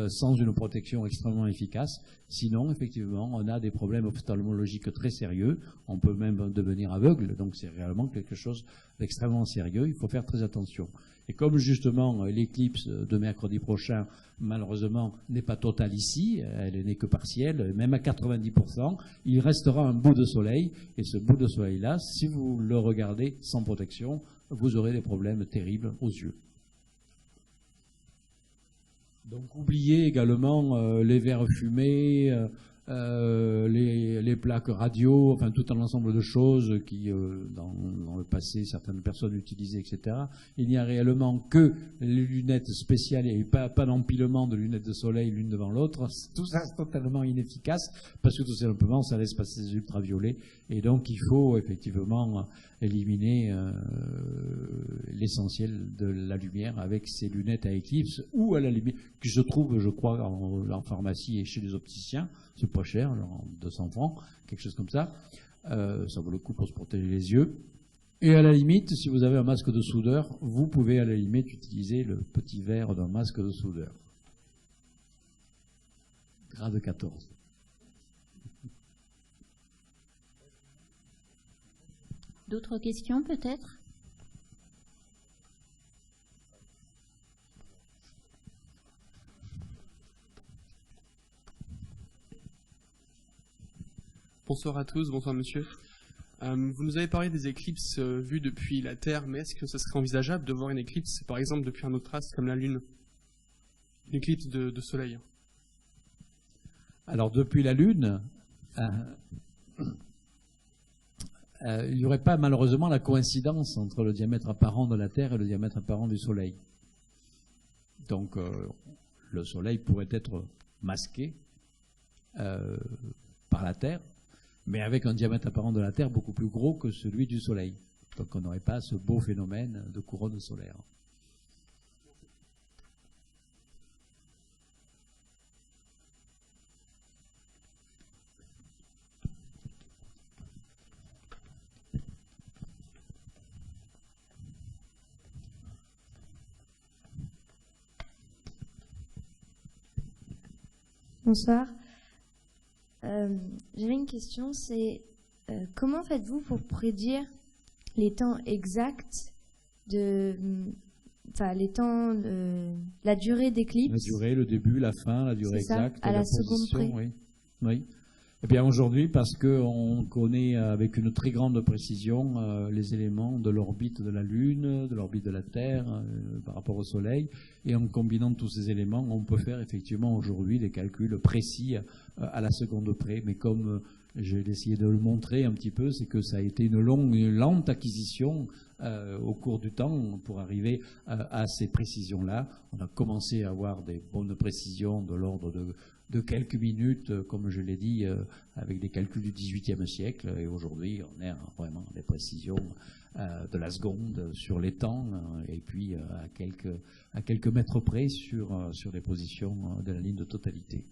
sans une protection extrêmement efficace. Sinon, effectivement, on a des problèmes ophtalmologiques très sérieux. On peut même devenir aveugle. Donc c'est réellement quelque chose d'extrêmement sérieux. Il faut faire très attention. Et comme justement l'éclipse de mercredi prochain, malheureusement, n'est pas totale ici, elle n'est que partielle, même à 90%, il restera un bout de soleil. Et ce bout de soleil-là, si vous le regardez sans protection, vous aurez des problèmes terribles aux yeux. Donc oubliez également les verres fumés, les plaques radio, enfin tout un ensemble de choses qui, dans le passé, certaines personnes utilisaient, etc. Il n'y a réellement que les lunettes spéciales et pas d'empilement de lunettes de soleil l'une devant l'autre. Tout ça est totalement inefficace parce que tout simplement ça laisse passer les ultraviolets, et donc il faut effectivement éliminer l'essentiel de la lumière avec ces lunettes à éclipse, ou à la limite, que je trouve, je crois, en pharmacie et chez les opticiens. C'est pas cher, genre 200 francs, quelque chose comme ça. Ça vaut le coup pour se protéger les yeux. Et à la limite, si vous avez un masque de soudeur, vous pouvez à la limite utiliser le petit verre d'un masque de soudeur. Grade 14. D'autres questions peut-être? Bonsoir à tous, bonsoir monsieur. Vous nous avez parlé des éclipses vues depuis la Terre, mais est-ce que ce serait envisageable de voir une éclipse, par exemple, depuis un autre astre comme la Lune? Une éclipse de Soleil? Alors, depuis la Lune, il n'y aurait pas malheureusement la coïncidence entre le diamètre apparent de la Terre et le diamètre apparent du Soleil. Donc, le Soleil pourrait être masqué par la Terre, mais avec un diamètre apparent de la Terre beaucoup plus gros que celui du Soleil. Donc on n'aurait pas ce beau phénomène de couronne solaire. Bonsoir. J'avais une question, c'est comment faites-vous pour prédire les temps exacts la durée d'éclipse? La durée, le début, la fin, la durée exacte, à la seconde position, près. Oui. Eh bien aujourd'hui, parce qu'on connaît avec une très grande précision les éléments de l'orbite de la Lune, de l'orbite de la Terre par rapport au Soleil, et en combinant tous ces éléments, on peut faire effectivement aujourd'hui des calculs précis à la seconde près. Mais comme j'ai essayé de le montrer un petit peu, c'est que ça a été une lente acquisition au cours du temps pour arriver à ces précisions-là. On a commencé à avoir des bonnes précisions de l'ordre de quelques minutes, comme je l'ai dit, avec des calculs du XVIIIe siècle. Et aujourd'hui, on est vraiment à des précisions de la seconde sur les temps, et puis à quelques mètres près sur des positions de la ligne de totalité.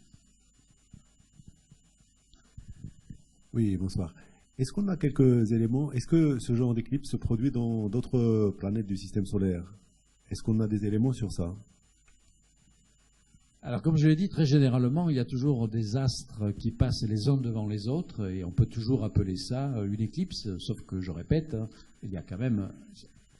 Oui, bonsoir. Est-ce qu'on a quelques éléments? Est-ce que ce genre d'éclipse se produit dans d'autres planètes du système solaire? Est-ce qu'on a des éléments sur ça? Alors, comme je l'ai dit, très généralement, il y a toujours des astres qui passent les uns devant les autres, et on peut toujours appeler ça une éclipse, sauf que, je répète, il y a quand même,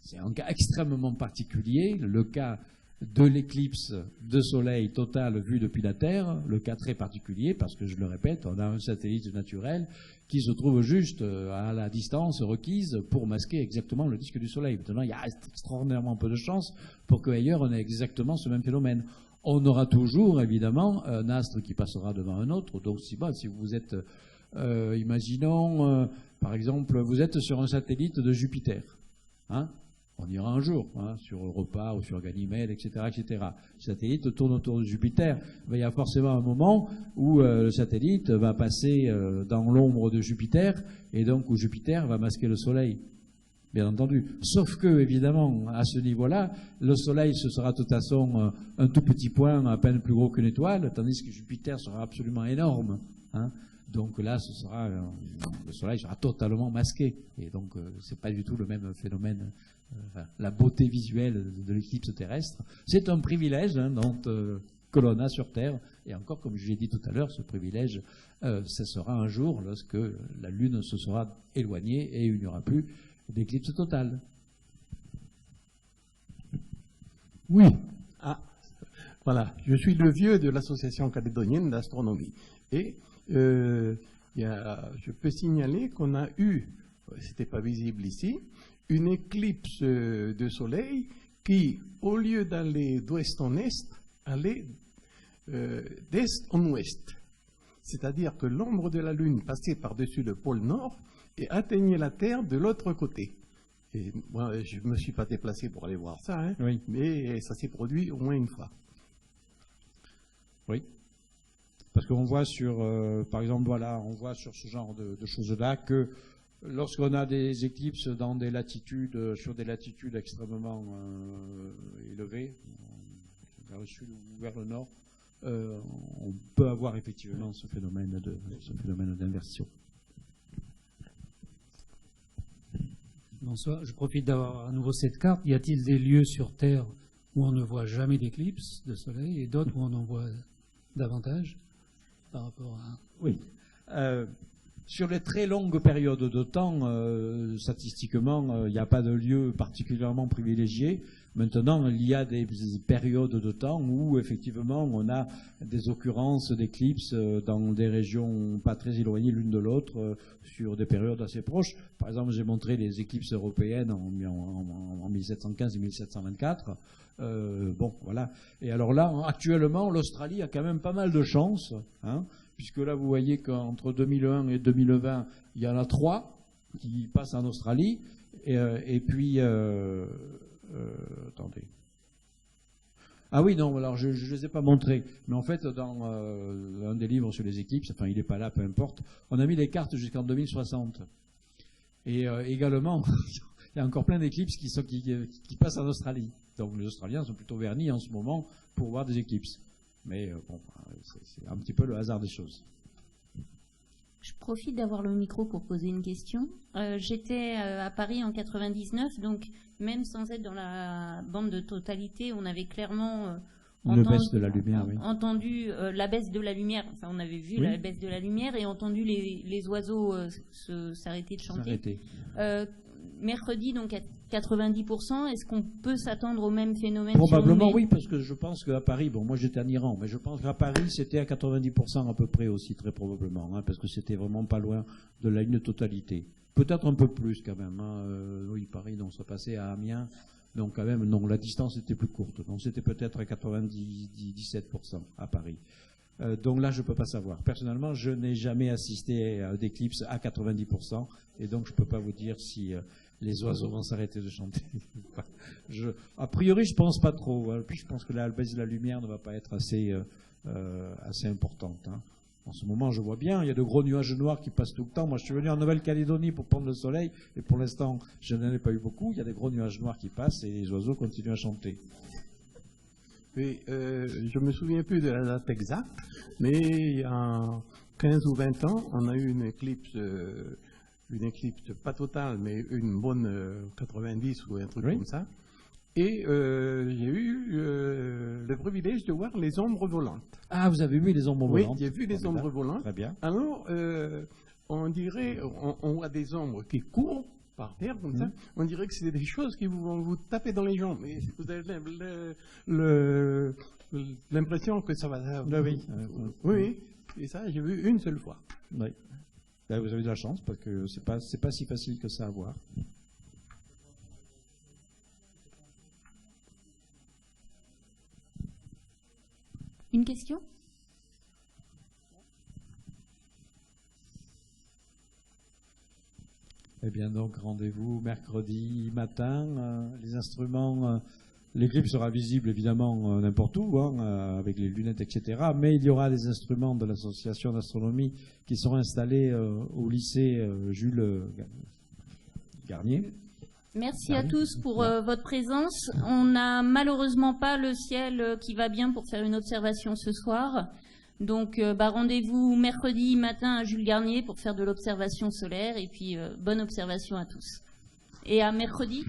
c'est un cas extrêmement particulier, le cas de l'éclipse de Soleil totale vue depuis la Terre, le cas très particulier, parce que, je le répète, on a un satellite naturel qui se trouve juste à la distance requise pour masquer exactement le disque du Soleil. Maintenant, il y a extraordinairement peu de chances pour qu'ailleurs on ait exactement ce même phénomène. On aura toujours, évidemment, un astre qui passera devant un autre. Donc, si vous êtes, imaginons, par exemple, vous êtes sur un satellite de Jupiter. On ira un jour, sur Europa ou sur Ganymède, etc., etc. Le satellite tourne autour de Jupiter. Il y a forcément un moment où le satellite va passer dans l'ombre de Jupiter, et donc où Jupiter va masquer le Soleil. Bien entendu. Sauf que, évidemment, à ce niveau-là, le Soleil, ce sera de toute façon un tout petit point, à peine plus gros qu'une étoile, tandis que Jupiter sera absolument énorme. Donc là, le Soleil sera totalement masqué. Et donc, c'est pas du tout le même phénomène. La beauté visuelle de l'éclipse terrestre, c'est un privilège que l'on a sur Terre. Et encore, comme je l'ai dit tout à l'heure, ce privilège cessera un jour lorsque la Lune se sera éloignée et il n'y aura plus d'éclipse totale. Oui. Voilà. Je suis le vieux de l'Association calédonienne d'astronomie. Et je peux signaler qu'on a eu, c'était pas visible ici, une éclipse de soleil qui, au lieu d'aller d'ouest en est, allait d'est en ouest. C'est-à-dire que l'ombre de la Lune passait par-dessus le pôle nord et atteignait la Terre de l'autre côté. Et moi, je ne me suis pas déplacé pour aller voir ça, oui. Mais ça s'est produit au moins une fois. Oui. Parce qu'on voit par exemple, voilà, on voit sur ce genre de choses-là que lorsqu'on a des éclipses dans des latitudes, sur des latitudes extrêmement élevées, vers le sud ou vers le nord, on peut avoir effectivement ce phénomène d'inversion. Bonsoir, je profite d'avoir à nouveau cette carte. Y a-t-il des lieux sur Terre où on ne voit jamais d'éclipse de soleil et d'autres où on en voit davantage par rapport à... Oui. Sur les très longues périodes de temps, statistiquement, il n'y a pas de lieu particulièrement privilégié. Maintenant, il y a des périodes de temps où, effectivement, on a des occurrences d'éclipses dans des régions pas très éloignées l'une de l'autre, sur des périodes assez proches. Par exemple, j'ai montré les éclipses européennes en 1715 et 1724. Bon, voilà. Et alors là, actuellement, l'Australie a quand même pas mal de chance, hein, puisque là, vous voyez qu'entre 2001 et 2020, il y en a 3 qui passent en Australie, et puis... attendez. Ah oui, non, alors je ne les ai pas montrés. Mais en fait, dans un des livres sur les éclipses, enfin, il n'est pas là, peu importe, on a mis les cartes jusqu'en 2060. Et également, il y a encore plein d'éclipses qui passent en Australie. Donc les Australiens sont plutôt vernis en ce moment pour voir des éclipses. Mais bon, c'est un petit peu le hasard des choses. Je profite d'avoir le micro pour poser une question. J'étais à Paris en 99, donc même sans être dans la bande de totalité, on avait clairement baisse de la lumière, oui. entendu la baisse de la lumière. Enfin, on avait vu la baisse de la lumière et entendu les oiseaux s'arrêter de chanter. Mercredi, donc à 90%, est-ce qu'on peut s'attendre au même phénomène? Probablement oui, parce que je pense qu'à Paris, bon, moi j'étais en Iran, mais je pense qu'à Paris c'était à 90% à peu près aussi, très probablement, hein, parce que c'était vraiment pas loin de la ligne de totalité. Peut-être un peu plus quand même, hein. Oui, Paris, donc ça passait à Amiens, donc quand même, non, la distance était plus courte, donc c'était peut-être à 97% à Paris. Donc là, je ne peux pas savoir. Personnellement, je n'ai jamais assisté à d'éclipse à 90%, et donc je ne peux pas vous dire si les oiseaux vont s'arrêter de chanter. A priori, je ne pense pas trop. Hein. Puis je pense que la baisse de la lumière ne va pas être assez importante. Hein. En ce moment, je vois bien, il y a de gros nuages noirs qui passent tout le temps. Moi, je suis venu en Nouvelle-Calédonie pour prendre le soleil, et pour l'instant, je n'en ai pas eu beaucoup. Il y a des gros nuages noirs qui passent, et les oiseaux continuent à chanter. Oui, je me souviens plus de la date exacte, mais il y a 15 ou 20 ans, on a eu une éclipse pas totale, mais une bonne 90 ou un truc comme ça. Et j'ai eu le privilège de voir les ombres volantes. Ah, vous avez vu les ombres volantes? Oui, j'ai vu les ombres volantes. Très bien. Alors, on dirait, on voit des ombres qui courent par terre, comme ça, on dirait que c'est des choses qui vont vous taper dans les jambes. Et vous avez l'impression que ça va... Oui, et ça, j'ai vu une seule fois. Oui. Là, vous avez de la chance, parce que c'est pas si facile que ça à voir. Une question ? Eh bien, donc, rendez-vous mercredi matin. Les instruments, l'éclipse sera visible évidemment n'importe où, hein, avec les lunettes, etc. Mais il y aura des instruments de l'association d'astronomie qui seront installés au lycée Jules Garnier. Merci à tous pour votre présence. On n'a malheureusement pas le ciel qui va bien pour faire une observation ce soir. Donc rendez-vous mercredi matin à Jules Garnier pour faire de l'observation solaire et puis bonne observation à tous. Et à mercredi.